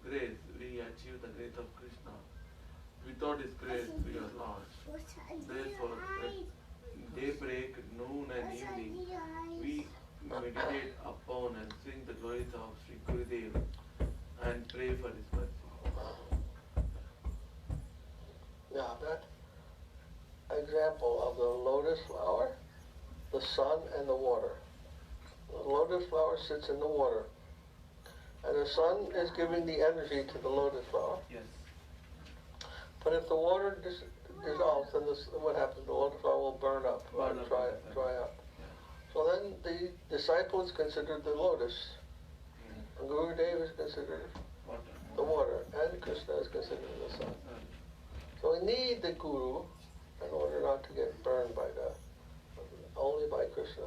grace, we achieve the grace of Krishna. Without his grace, we are lost. Therefore, at daybreak, noon and evening, we meditate upon and sing the glories of Sri Gurudev and pray for his mercy. Yeah, that example of the lotus flower, the sun and the water. The lotus flower sits in the water, and the sun is giving the energy to the lotus flower. Yes. But if the water dissolves, then what happens? The lotus flower will burn up, or dry up. So then the disciple is considered the lotus, and Gurudev is considered the water, and Krishna is considered the sun. So we need the Guru in order not to get burned by only by Krishna.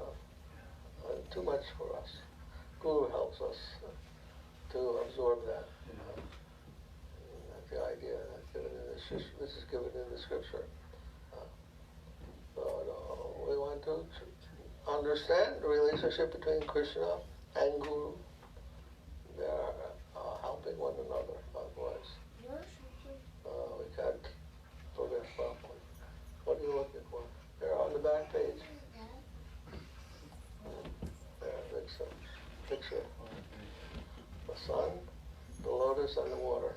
Too much for us. Guru helps us to absorb that. That's the idea. This is given in the scripture. We want to understand the relationship between Krishna and Guru. They are helping one another. Otherwise, we can't progress properly. What are you looking for? They're on the back page. Picture. The sun, the lotus, and the water.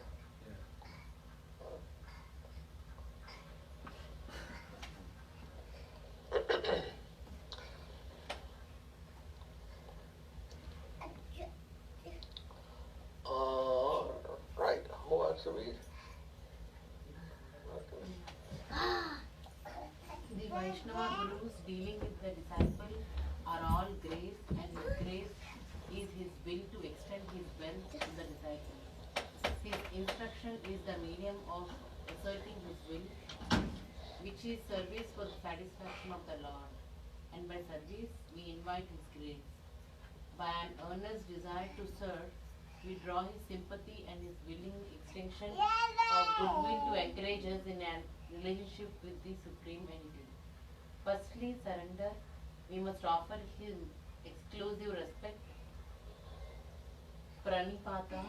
Right. Who wants to read? The Vaishnava Gurus dealing with the disciple are all grace, and his grace is his will to extend his wealth to the disciple. His instruction is the medium of asserting his will, which is service for the satisfaction of the Lord. And by service, we invite his grace. By an earnest desire to serve, we draw his sympathy and his willing extension of goodwill to encourage us in a relationship with the Supreme Entity. Firstly, surrender we must offer him exclusive respect, pranipata.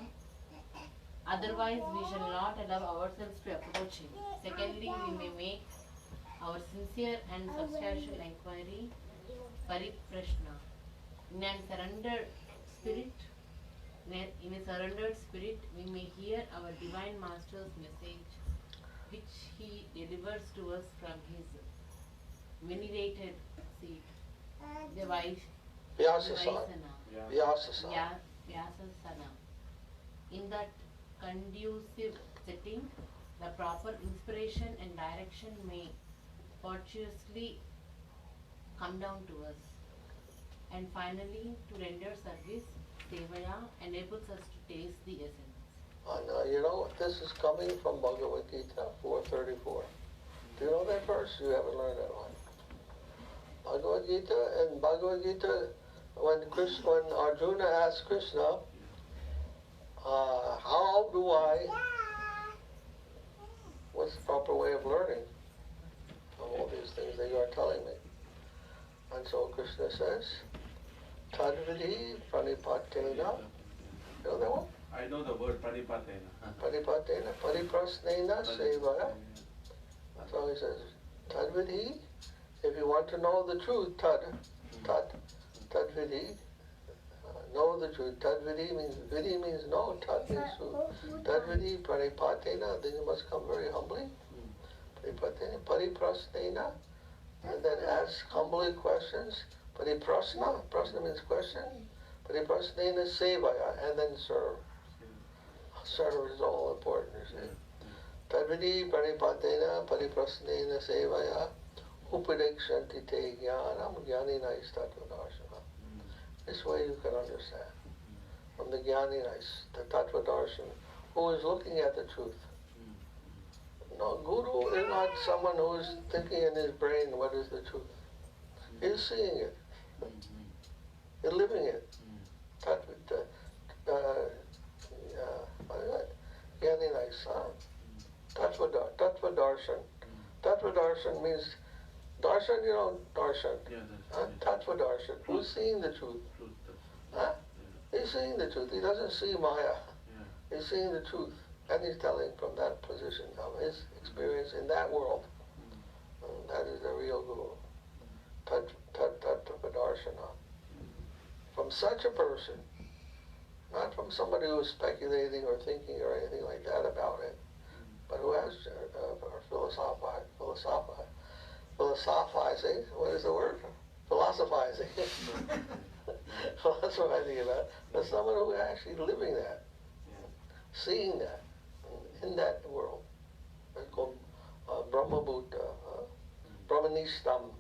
Otherwise, we shall not allow ourselves to approach him. Secondly, we may make our sincere and substantial inquiry, pariprashna. In a surrendered spirit, we may hear our Divine Master's message, which he delivers to us from his venerated seat, the Vyasasana. Vyasasana. Vyasasana. In that conducive setting, the proper inspiration and direction may fortuitously come down to us. And finally, to render service, sevaya enables us to taste the essence. And you know, this is coming from Bhagavad Gita 4:34. Do you know that verse? You haven't learned that one. Bhagavad Gita, and Bhagavad Gita, when Arjuna asked Krishna, how do I, what's the proper way of learning of all these things that you are telling me? And so Krishna says, Tadvidhi pranipatena. You know that one? I know the word pranipatena. Pranipatena, pariprasnena sevaya. So he says, Tadvidhi, if you want to know the truth, tadvidhi, know the truth. Tadvidhi means, vidhi means know, tad means truth. Tadvidhi pranipatena, then you must come very humbly. Pranipatena, pariprasnena, and then ask humbly questions. Pariprasna, prasna means question. Pariprasnena sevaya, and then serve. Serve is all important, you see. Tadvidi pranipatena pariprasnena sevaya upadekshanti te jnanam jnaninais tattva-darshana. This way you can understand. From the jnaninais, the tattva-darshan, who is looking at the truth. No, Guru is not someone who is thinking in his brain what is the truth. He is seeing it. He's living it. Jnaninais. Tattva-darshan. Tattva-darshan means, darshan, you know, darshan. Tattva-darshan. Who's seeing the truth? He's seeing the truth. He doesn't see Maya. He's seeing the truth. And he's telling from that position of his experience in that world. And that is the real Guru. Tattva-darshana. From such a person, not from somebody who is speculating or thinking or anything like that about it, but who has philosophizing, what is the word? Philosophizing. Philosophizing about it. But someone who is actually living that, seeing that, in that world. It's called Brahma-bhuta, Brahmanishtam,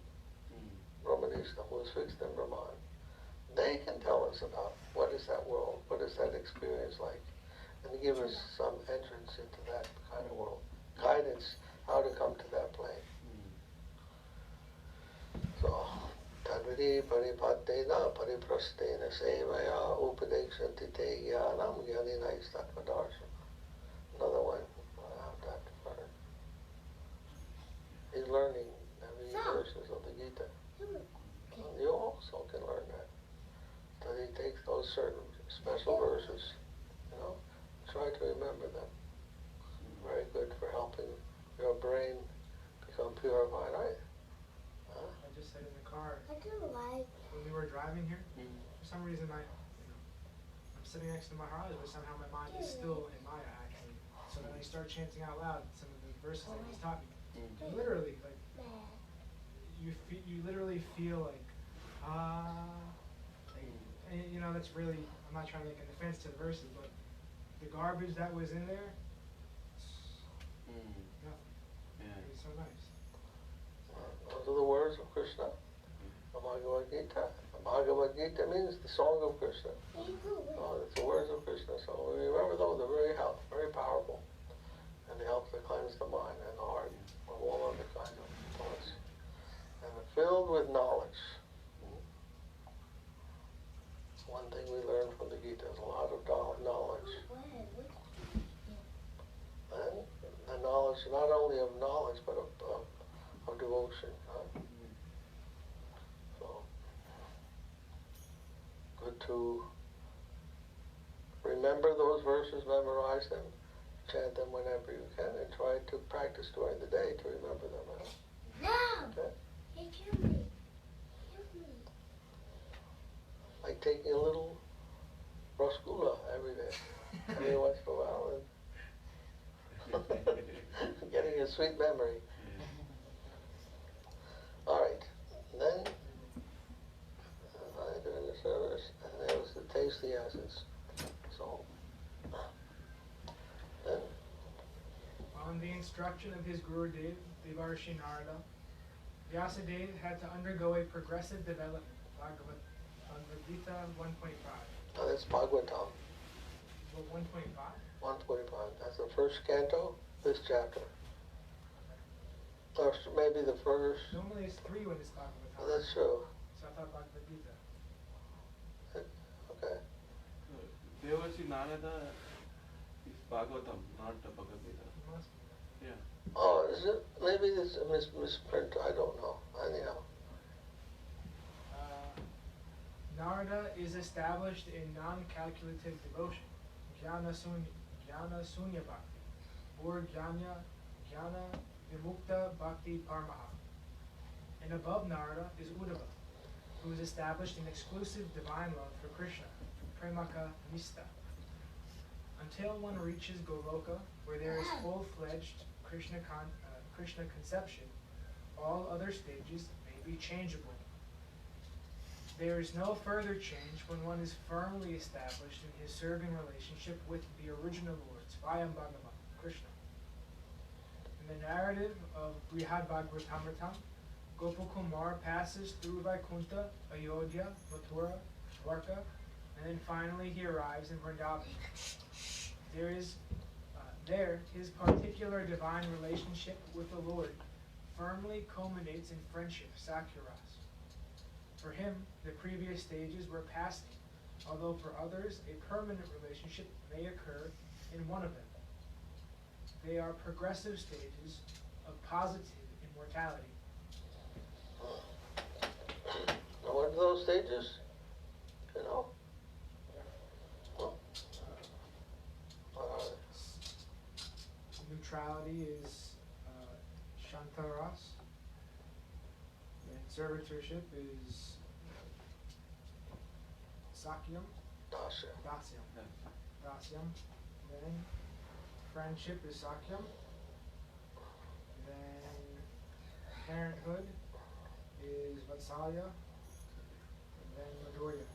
who is fixed in Brahman. They can tell us about what is that world, what is that experience like, and give us some entrance into that kind of world, guidance how to come to that plane. So, tadvidi paripatena pariprastena sevaya upadekshanti te jnanam jnaninais tattva-darshana. Another one, that word. He's learning every verses of the Gita. You also can learn that. So he takes those certain special verses, you know, try to remember them. Very good for helping your brain become purified, right? I just said in the car, when we were driving here, for some reason I'm sitting next to Maharaja, but somehow my mind is still in Maya actually. So then I start chanting out loud some of the verses that he's taught me. And literally, like, you literally feel like, and, you know, that's really, I'm not trying to make an offense to the verses, but the garbage that was in there, nothing. It was so nice. Those are the words of Krishna, the Bhagavad Gita. The Bhagavad Gita means the song of Krishna. It's the words of Krishna. So we remember those, they're very powerful. And they help to cleanse the mind and the heart from all other kinds of thoughts. And they're filled with knowledge. One thing we learn from the Gita is a lot of knowledge. And the knowledge, not only of knowledge, but of devotion. So to remember those verses, memorize them, chant them whenever you can, and try to practice during the day to remember them. No! Okay? Hey, kill me. Kill me. Like taking a little rasgulla every day, every once in a while, and getting a sweet memory. All right, then during the service, and that was to taste the essence. So, then, On the instruction of his Guru Dev, Devarshi Narada, Vyasadeva had to undergo a progressive development. Bhagavad Gita 1.5. now that's Bhagavatam, Well, 1.5? 125. That's the first canto, this chapter. Or maybe the first. Normally it's 3 when it's Oh, Bhagavatam. that's true. So I thought Bhagavad Gita. Okay. Devarshi Narada is Bhagavatam, not the Bhagavad Gita. It must be. Yeah. Oh, is it? Maybe it's a misprint. I don't know. Anyhow. Narada is established in non-calculative devotion, Jnana Sunya Bhakti, or Jnana Vimukta Bhakti Paramaha. And above Narada is Uddhava, who is established in exclusive divine love for Krishna, Premaka Nista. Until one reaches Goloka, where there is full-fledged Krishna conception, all other stages may be changeable. There is no further change when one is firmly established in his serving relationship with the original Lord, Svayam Bhagavan, Krishna. In the narrative of Brihad Bhagavatamritam, Gopal-Kumar passes through Vaikuntha, Ayodhya, Mathura, Dwarka, and then finally he arrives in Vrindavan. There, his particular divine relationship with the Lord firmly culminates in friendship, Sakyaras. For him, the previous stages were passing, although for others, a permanent relationship may occur in one of them. They are progressive stages of positive immortality. Now, what are those stages? You know? Huh? What are they? Neutrality is Shantaras. And servitorship is Sakyam, Dasya. Dasyam. Dasyam. Then friendship is Sakyam. Then parenthood is Vatsalya. And then Madhurya.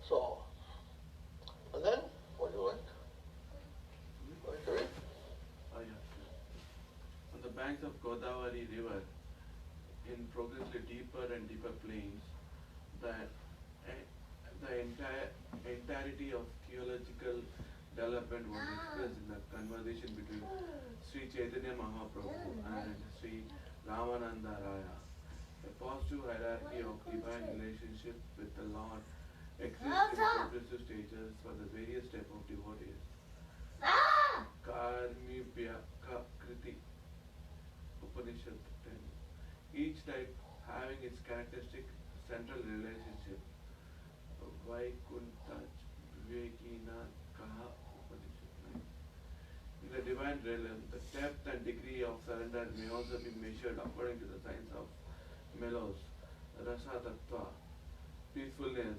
So, and then, what do you like? Like to read? Oh, yeah. On the banks of Godavari River, in progressively deeper and deeper plains, the entirety of theological development was expressed in the conversation between Sri Chaitanya Mahaprabhu and Sri Ramananda Raya. A positive hierarchy of divine relationship with the Lord exists in progressive stages for the various types of devotees. Karmibhyaka Kriti Upanishad 10. Each type having its characteristic central relationship. Vaikuntha Vivekina Kaha Upanishad 9. In the divine realm, the depth and degree of surrender may also be measured according to the science of melos, rasa tattva, peacefulness,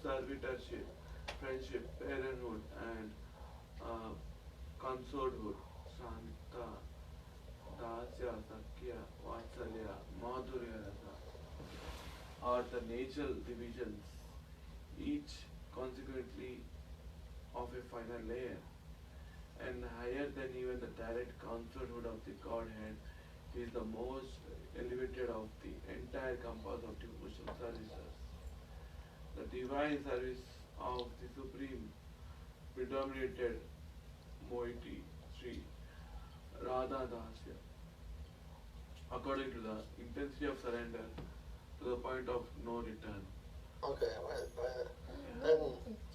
servitorship, friendship, parenthood, and consorthood, Shanta, Dasya, Sakya, Vatsalya, Madhurya Rasa, are the natural divisions, each consequently of a final layer, and higher than even the direct consorthood of the Godhead is the most elevated of the entire compass of devotional services. The divine service of the Supreme predominated moiety, Sri Radha Dasya, according to the intensity of surrender to the point of no return. Okay, then,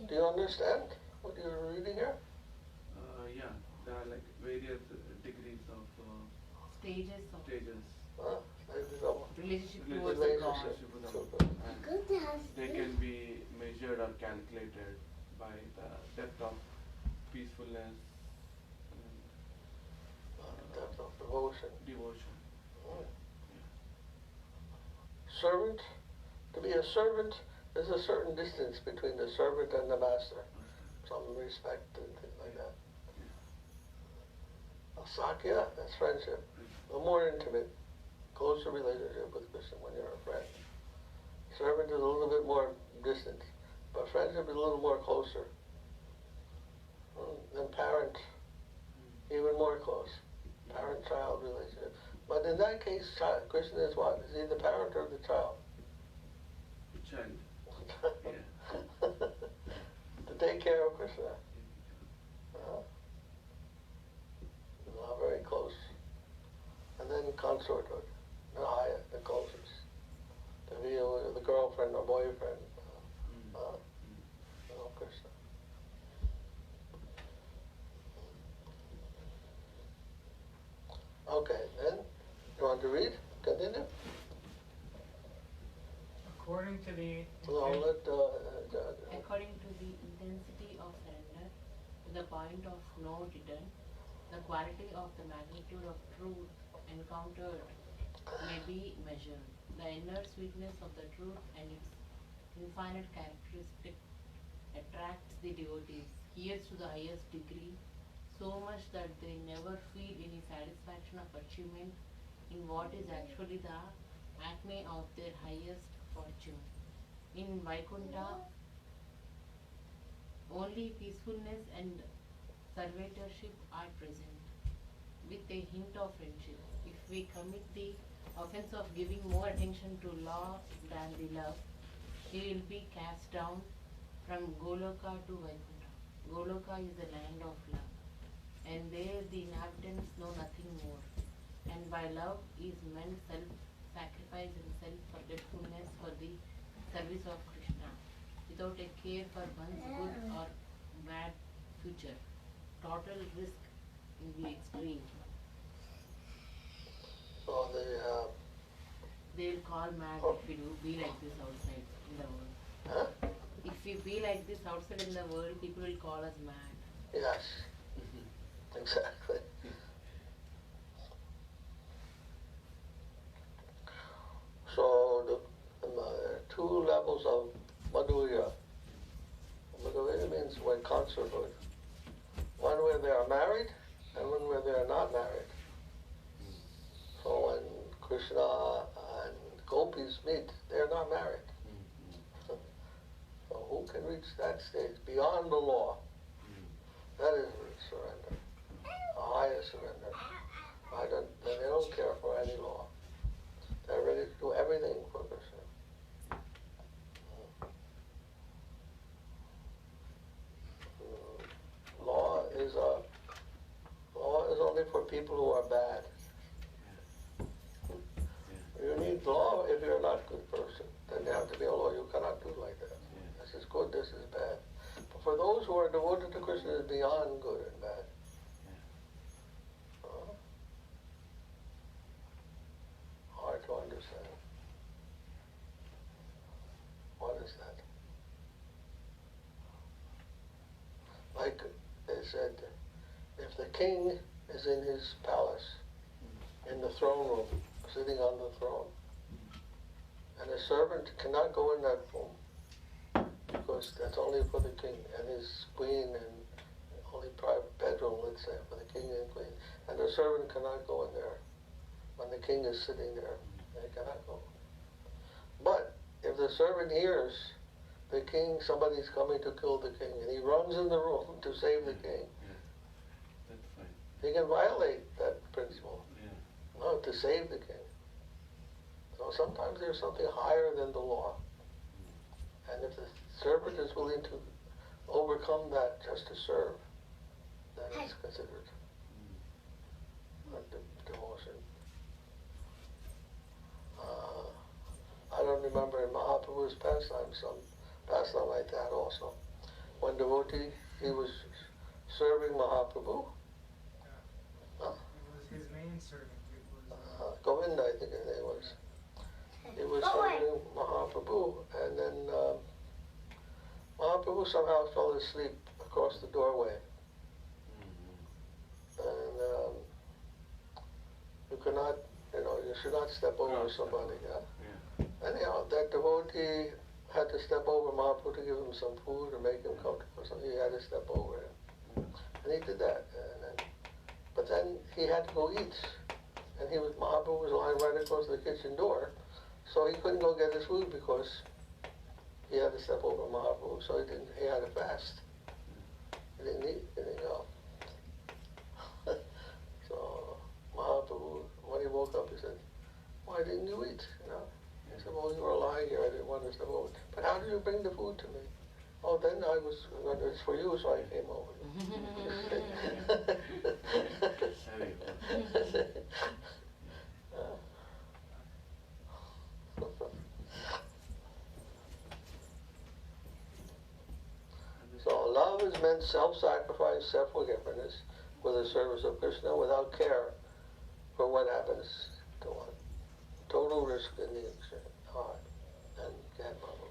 do you understand what you're reading here? Yeah, they are like various degrees of Stages of stages. relationship Relationship towards the God. with the Lord. And they can be measured or calculated by the depth of peacefulness and Depth of devotion. devotion. Servant, to be a servant, there's a certain distance between the servant and the master. Some respect and things like that. Sakya, that's friendship. A more intimate, closer relationship with Krishna when you're a friend. Servant is a little bit more distant, but friendship is a little more closer. Than parent, even more close. Parent-child relationship. But in that case, Krishna is what? Is he the parent or the child? Child. Yeah. To take care of Krishna. Not very close. And then consorthood, the higher, the closest. To be the girlfriend or boyfriend of Krishna. Okay, then, you want to read? Continue? According to the No, let, According to the intensity of surrender, to the point of no return, the quality of the magnitude of truth encountered may be measured. The inner sweetness of the truth and its infinite characteristic attracts the devotees, here to the highest degree, so much that they never feel any satisfaction of achievement in what is actually the acme of their highest fortune. In Vaikuntha, only peacefulness and servitorship are present, with a hint of friendship. If we commit the offense of giving more attention to law than the love, he will be cast down from Goloka to Vaikuntha. Goloka is the land of love, and there the inhabitants know nothing more. And by love is meant self-sacrifice and self-forgetfulness for the service of Krishna, without a care for one's good or bad future. Total risk in the extreme. so They'll call mad if we do be like this outside in the world. If we be like this outside in the world, people will call us mad. yes, exactly. So there are two levels of Madhurya. Madhurya means when consorthood. One where they are married and one where they are not married. So when Krishna and gopis meet, they are not married. So who can reach that stage beyond the law? That is surrender, the highest surrender. They don't care for any law. They're ready to do everything for Krishna. Law is only for people who are bad. You need law if you're not a good person. Then you have to be a law. You cannot do like that. This is good, this is bad. But for those who are devoted to Krishna, it's beyond good and bad. Hard to understand. What is that? Like they said, if the king is in his palace, in the throne room, sitting on the throne, and a servant cannot go in that room, because that's only for the king and his queen, and only private bedroom, let's say, for the king and queen, and the servant cannot go in there when the king is sitting there. They cannot go. But if the servant hears the king, somebody's coming to kill the king, and he runs in the room to save the king, That's fine. he can violate that principle. No, to save the king. So sometimes there's something higher than the law. And if the servant is willing to overcome that just to serve, then it's considered devotion. I don't remember in Mahaprabhu's pastime some pastime like that also. One devotee, he was serving Mahaprabhu, manservant. It was Govinda, I think his name was. He was serving Mahaprabhu, and then Mahaprabhu somehow fell asleep across the doorway. And you cannot, you should not step over somebody. Yeah? Anyhow, that devotee had to step over Mahaprabhu to give him some food or make him comfortable or something. He had to step over him. And he did that. But then he had to go eat. And Mahaprabhu was lying right across the kitchen door. So he couldn't go get his food because he had to step over Mahaprabhu. So he had to fast. He didn't eat, he didn't go. So Mahaprabhu, when he woke up, he said, "Why didn't you eat?" He said, "Well, you were lying here, I didn't want to step over." "But how did you bring the food to me?" "Oh, then it's for you, so I came over." So love is meant self-sacrifice, self-forgiveness for the service of Krishna without care for what happens to one. Total risk in the heart and Gadmama.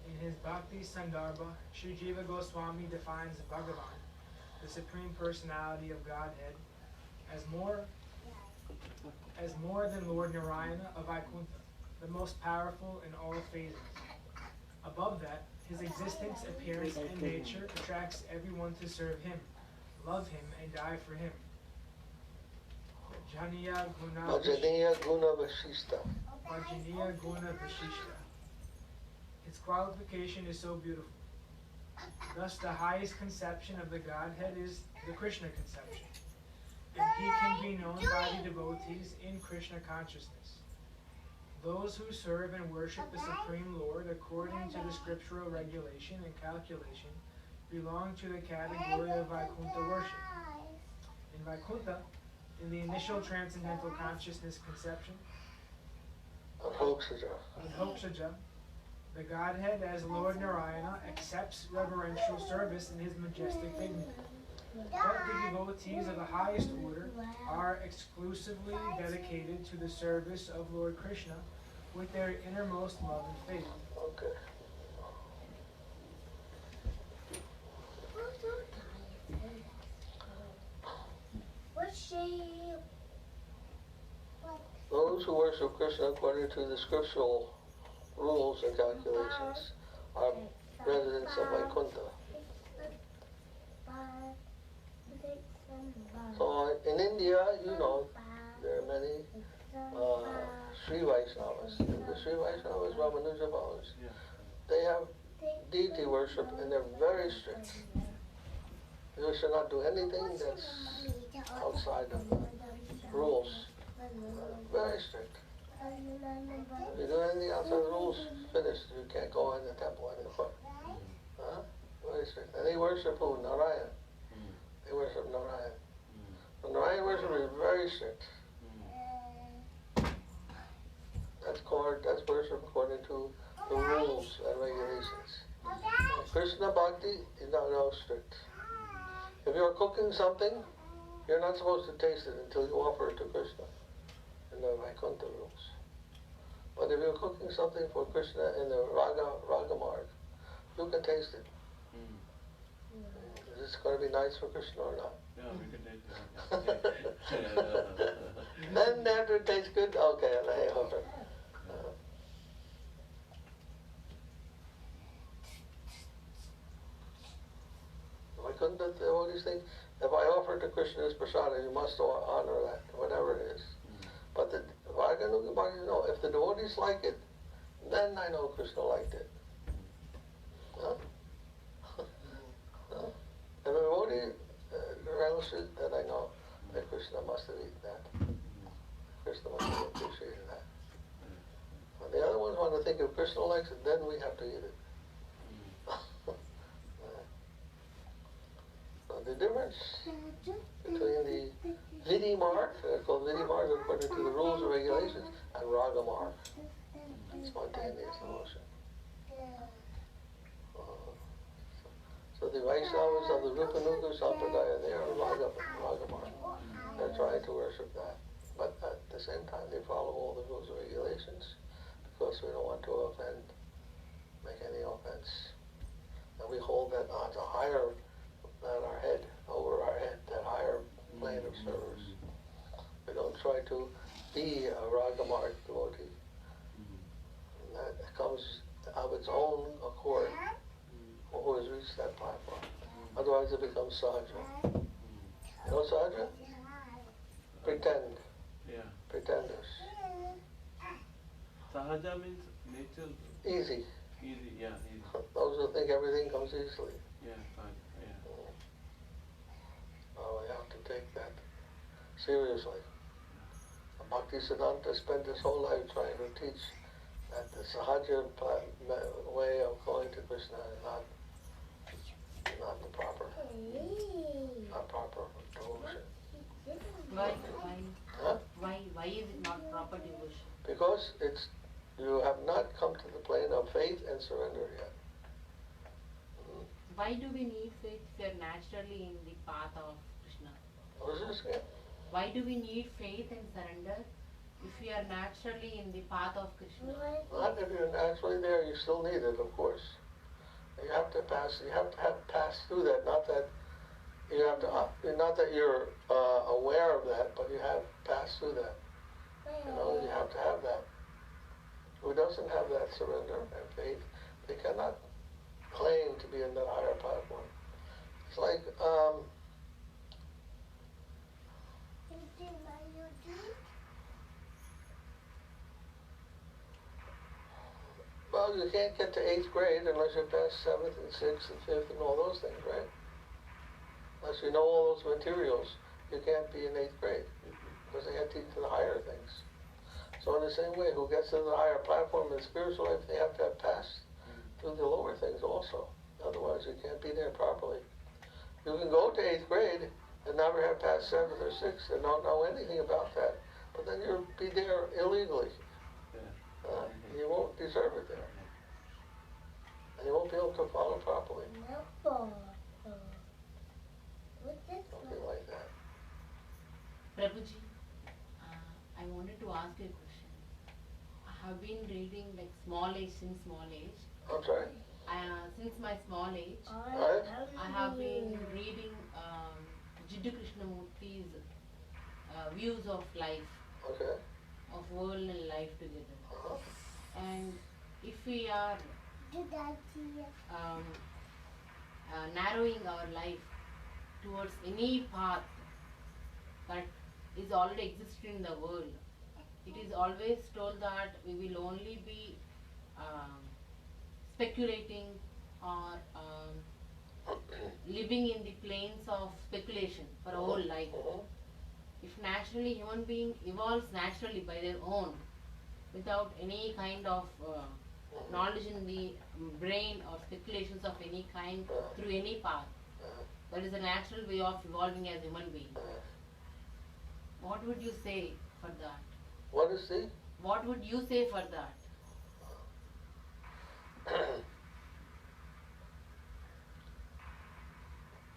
In his Bhakti Sandarbha, Sri Jiva Goswami defines Bhagavan, the Supreme Personality of Godhead, as more than Lord Narayana of Vaikuntha, the most powerful in all phases. Above that, his existence, appearance, and nature attracts everyone to serve him, love him, and die for him. Janiya Guna Vashishta. Its qualification is so beautiful. Thus, the highest conception of the Godhead is the Krishna conception, and he can be known by the devotees in Krishna consciousness. Those who serve and worship the Supreme Lord according to the scriptural regulation and calculation belong to the category of Vaikuntha worship. In Vaikuntha, in the initial transcendental consciousness conception, in Hokshaja, the Godhead as Lord Narayana accepts reverential service in his majestic dignity. But the devotees of the highest order are exclusively dedicated to the service of Lord Krishna with their innermost love and faith. Okay. Those who worship Krishna according to the scriptural rules and calculations are residents of Vaikuntha. So in India, there are many Sri Vaishnavas. The Sri Vaishnavas, Ramanuja Bhavas, they have deity worship and they're very strict. You should not do anything that's outside of the rules. Very strict. If you do anything outside the rules, finished. You can't go in the temple anymore. Very strict. And they worship who? Narayana. They worship Narayana. So Narayana worship is very strict. That's worship according to the rules and regulations. And Krishna Bhakti is not so strict. If you're cooking something, you're not supposed to taste it until you offer it to Krishna in the Vaikuntha rules. But if you're cooking something for Krishna in the Raga Marg, you can taste it. Is this going to be nice for Krishna or not? Yeah, we can taste it. Then after it tastes good, okay, I offer it. Vaikuntha, all these things, if I offer it to Krishna as prasada, you must honor that, whatever it is. But the Vaganuga Bhakti, no, if the devotees like it, then I know Krishna liked it. Huh? Huh? If a devotee relishes it, then I know that Krishna must have eaten that. Krishna must have appreciated that. When the other ones want to think if Krishna likes it, then we have to eat it. The difference between the Vidhi Marg, called Vidhi Marg according to the rules and regulations, and Raga Marg, spontaneous emotion. So the Vaishnavas of the Rupanuga Sampradaya, they are Ragamar. They're trying to worship that. But at the same time, they follow all the rules and regulations because we don't want to offend, make any offense. And we hold that on to higher than our head, over our head, that higher plane of service. We don't try to be a Ragamar devotee. That comes of its own accord, who has reached that platform. Otherwise it becomes Sahaja. You know Sahaja? Pretend. Yeah. Pretenders. Sahaja means nature. Easy. Easy, yeah, easy. Those who think everything comes easily. Yeah, Sahaja, yeah. Oh, we have to take that seriously. Bhakti Siddhanta spent his whole life trying to teach that the Sahaja way of going to Krishna is not the proper devotion. Why? Huh? Why is it not proper devotion? Because you have not come to the plane of faith and surrender yet. Why do we need faith if we are naturally in the path of Krishna? What is this again? Why do we need faith and surrender if we are naturally in the path of Krishna? Not if you're naturally there, you still need it, of course. You have to have passed through that. Not that you're aware of that, but you have passed through that. You have to have that. Who doesn't have that surrender and faith, they cannot claim to be in that higher platform. It's like well, you can't get to 8th grade unless you pass 7th and 6th and 5th and all those things, right? Unless you know all those materials, you can't be in 8th grade because they have to teach the higher things. So in the same way, who gets to the higher platform in spiritual life, they have to have passed through the lower things also. Otherwise, you can't be there properly. You can go to 8th grade and never have passed 7th or 6th and don't know anything about that, but then you'll be there illegally. You won't deserve it there. And you won't be able to follow properly. Something like that. Prabhuji, I wanted to ask you a question. I have been reading like since small age. I'm sorry? Since my small age, Right? I have been reading Jiddu Krishnamurti's views of life, Okay. of world and life together. Uh-huh. And if we are narrowing our life towards any path that is already existing in the world, it is always told that we will only be speculating or living in the planes of speculation for our whole life. If naturally human being evolves naturally by their own, without any kind of knowledge in the brain or speculations of any kind through any path, that is a natural way of evolving as human being. What would you say for that? What is the? What would you say for that?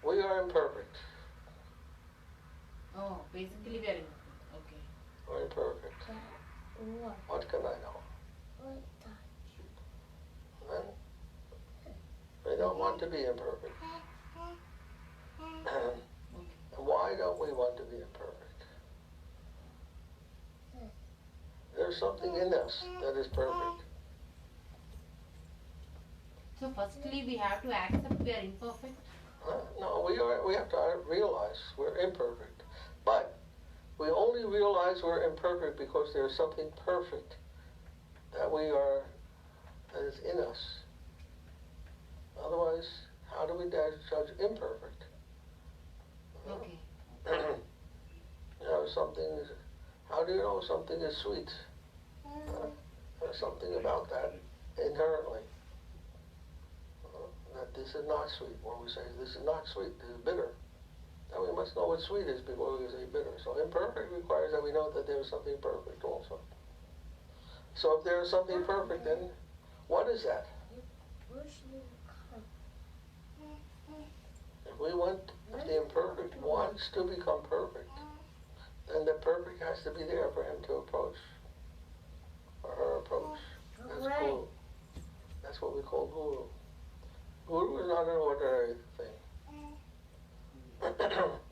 We are imperfect. Oh, basically we are in. Okay. We're imperfect. What can I know? And we don't want to be imperfect. Why don't we want to be imperfect? There's something in us that is perfect. So firstly we have to accept we are imperfect. No, we have to realize we're imperfect. But we only realize we're imperfect because there's something perfect that is in us. Otherwise, how do we judge imperfect? Okay. How do you know something is sweet? There's something about that inherently. That this is not sweet. When we say this is not sweet, this is bitter. Then we must know what sweet is before we say bitter. So imperfect requires that we know that there is something perfect also. So if there is something perfect, then what is that? If the imperfect wants to become perfect, then the perfect has to be there for him to approach, or her approach. That's Guru. That's what we call Guru. Guru is not an ordinary thing.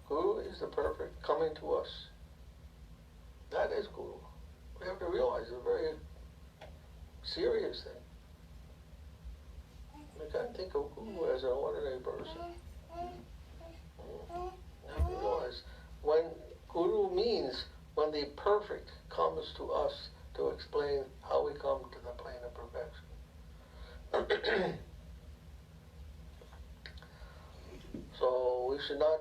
Guru is the perfect coming to us. That is Guru. We have to realize it's a very serious thing. We can't think of Guru as an ordinary person. You have to realize when Guru means when the perfect comes to us to explain how we come to the plane of perfection. So we should not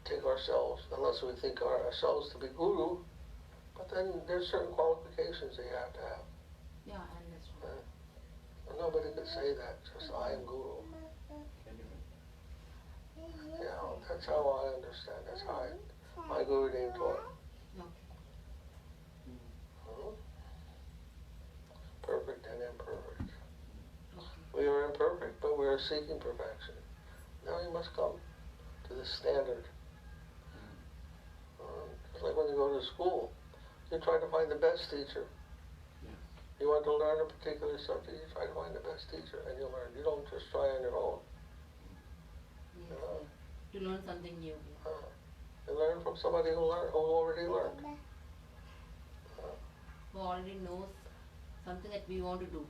take ourselves, unless we think ourselves to be Guru, but then there's certain qualifications that you have to have. Yeah, I understand. Nobody can say that, just I am Guru. Yeah, that's how I understand. That's how my Guru name taught. Perfect and imperfect. We are imperfect, but we are seeking perfection. Now we must come to the standard. It's like when you go to school, you try to find the best teacher. You want to learn a particular subject, you try to find the best teacher and you learn. You don't just try on your own. To learn something new. You learn from somebody who already learned. Who already knows something that we want to do.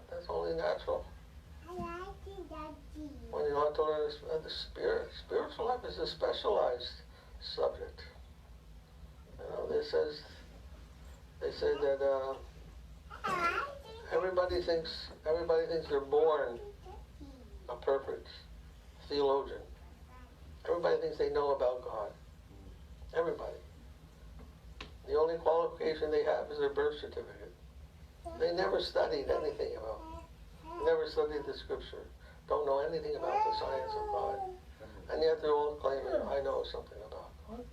That's only natural. When you want to learn the spiritual life is a specialized subject. They say that everybody thinks they're born a perfect theologian. Everybody thinks they know about God. Everybody. The only qualification they have is their birth certificate. They never studied anything about, never studied the scripture, don't know anything about the science of God. And yet they're all claiming, I know something about God.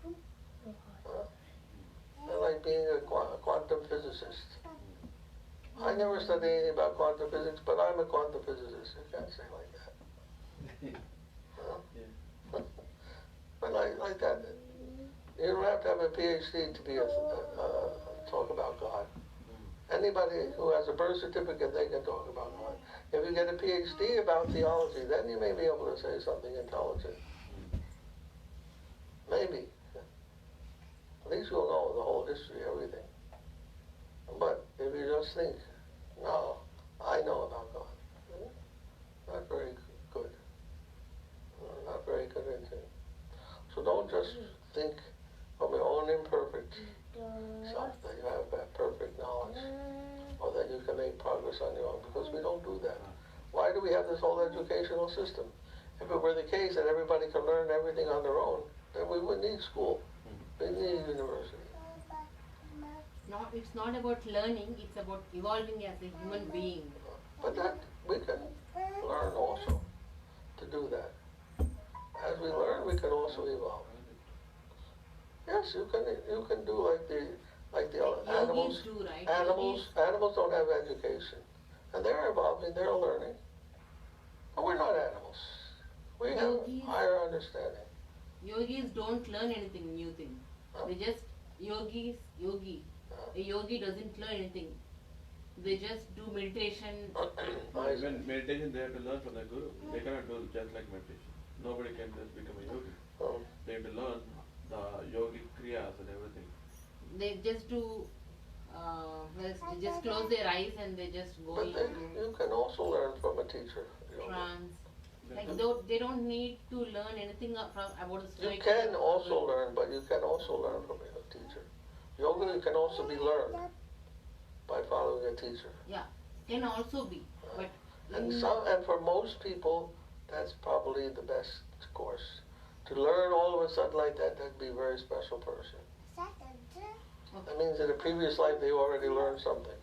They're like being a quantum physicist. I never studied anything about quantum physics, but I'm a quantum physicist. You can't say like that. But like that, you don't have to have a Ph.D. to be talk about God. Anybody who has a birth certificate, they can talk about God. If you get a Ph.D. about theology, then you may be able to say something intelligent. Maybe. At least you'll know the whole history, everything. But if you just think, no, I know about God, not very good. Not very convincing. So don't just think from your own imperfect self that you have that perfect knowledge or that you can make progress on your own, because we don't do that. Why do we have this whole educational system? If it were the case that everybody could learn everything on their own, then we wouldn't need school. We need university. It's not about learning, it's about evolving as a human being. But that we can learn also to do that. As we learn, we can also evolve. Yes, you can do like the animals. Yogis do, right? Animals don't have education, and they're evolving. They're learning. But we're not animals. We have higher understanding. Yogis don't learn anything new thing. They just yogi. A yogi doesn't learn anything. They just do meditation. Even meditation, they have to learn from their guru. They cannot do just like meditation. Nobody can just become a yogi. They have to learn the yogic kriyas and everything. They just do, they just close their eyes and they just go But into you can also learn from a teacher. trance. Like they don't need to learn anything about the stoic. You can also learn, but you can also learn from a teacher. Yoga can also be learned by following a teacher. Yeah, can also be. But And for most people, that's probably the best course. To learn all of a sudden like that, that'd be a very special person. That means in a previous life they already learned something.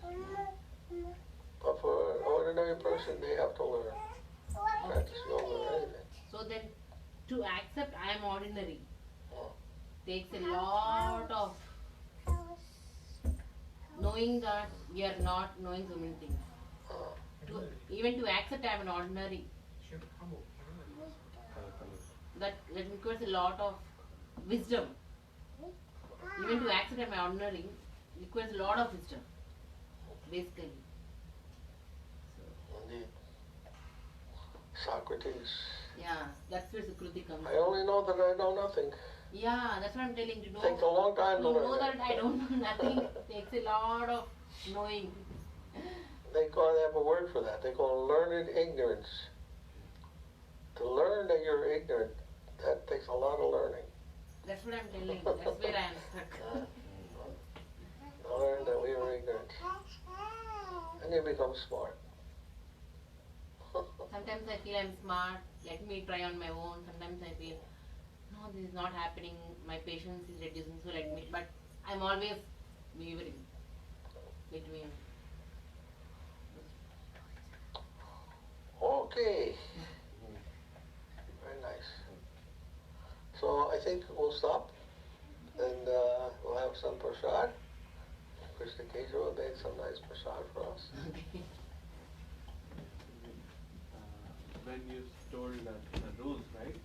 But for an ordinary person, they have to learn. Practice yoga or anything. so then to accept I am ordinary takes a lot of knowing that we are not knowing so many things. Even to accept I am an ordinary that requires a lot of wisdom. Even to accept my ordinary requires a lot of wisdom, basically. Indeed. Socrates. Yeah, that's where Sukruti comes. I only know that I know nothing. Yeah, that's what I'm telling you. Takes a long time to learn know that I don't know nothing. Takes a lot of knowing. They have a word for that. They call it learned ignorance. To learn that you're ignorant, that takes a lot of learning. That's what I'm telling you. That's where I am stuck. To learn that we are ignorant. And you become smart. Sometimes I feel I'm smart. Let me try on my own. Sometimes I feel, no, this is not happening. My patience is reducing, so let me. But I'm always wavering between. Okay. Very nice. So I think we'll stop and we'll have some prasad. Krishna Kesha will make some nice prasad for us. When you told the rules, right?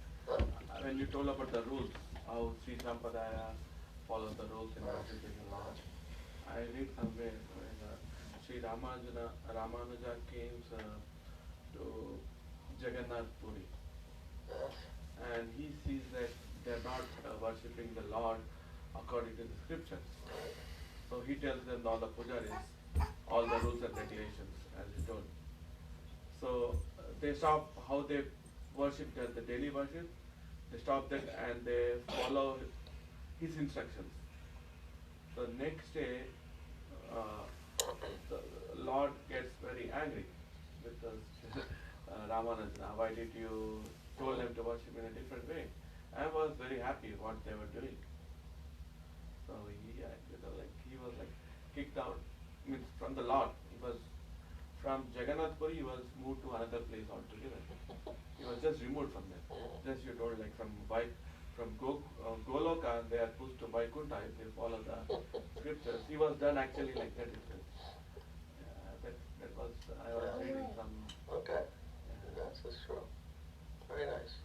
When you told about the rules, how Sri Sampadaya follows the rules in worshiping the Lord, I read somewhere when Sri Ramanuja came to Jagannath Puri, and he sees that they're not worshipping the Lord according to the scriptures. So he tells them, all the pujaris, all the rules and regulations, as he told. So they stop how they worship the daily worship. They stop that and they follow his instructions. So next day, the Lord gets very angry because Ramanuja, why did you told them to worship in a different way? I was very happy what they were doing. So he was like kicked out, means from the Lord. He was from Jagannath Puri, he was moved to another place altogether. He was just removed from there. Just you told, like from Goloka, they are pushed to Vaikuntha if they follow the scriptures. He was done actually like that itself. That was, I was reading some. Okay, that's true. Very nice.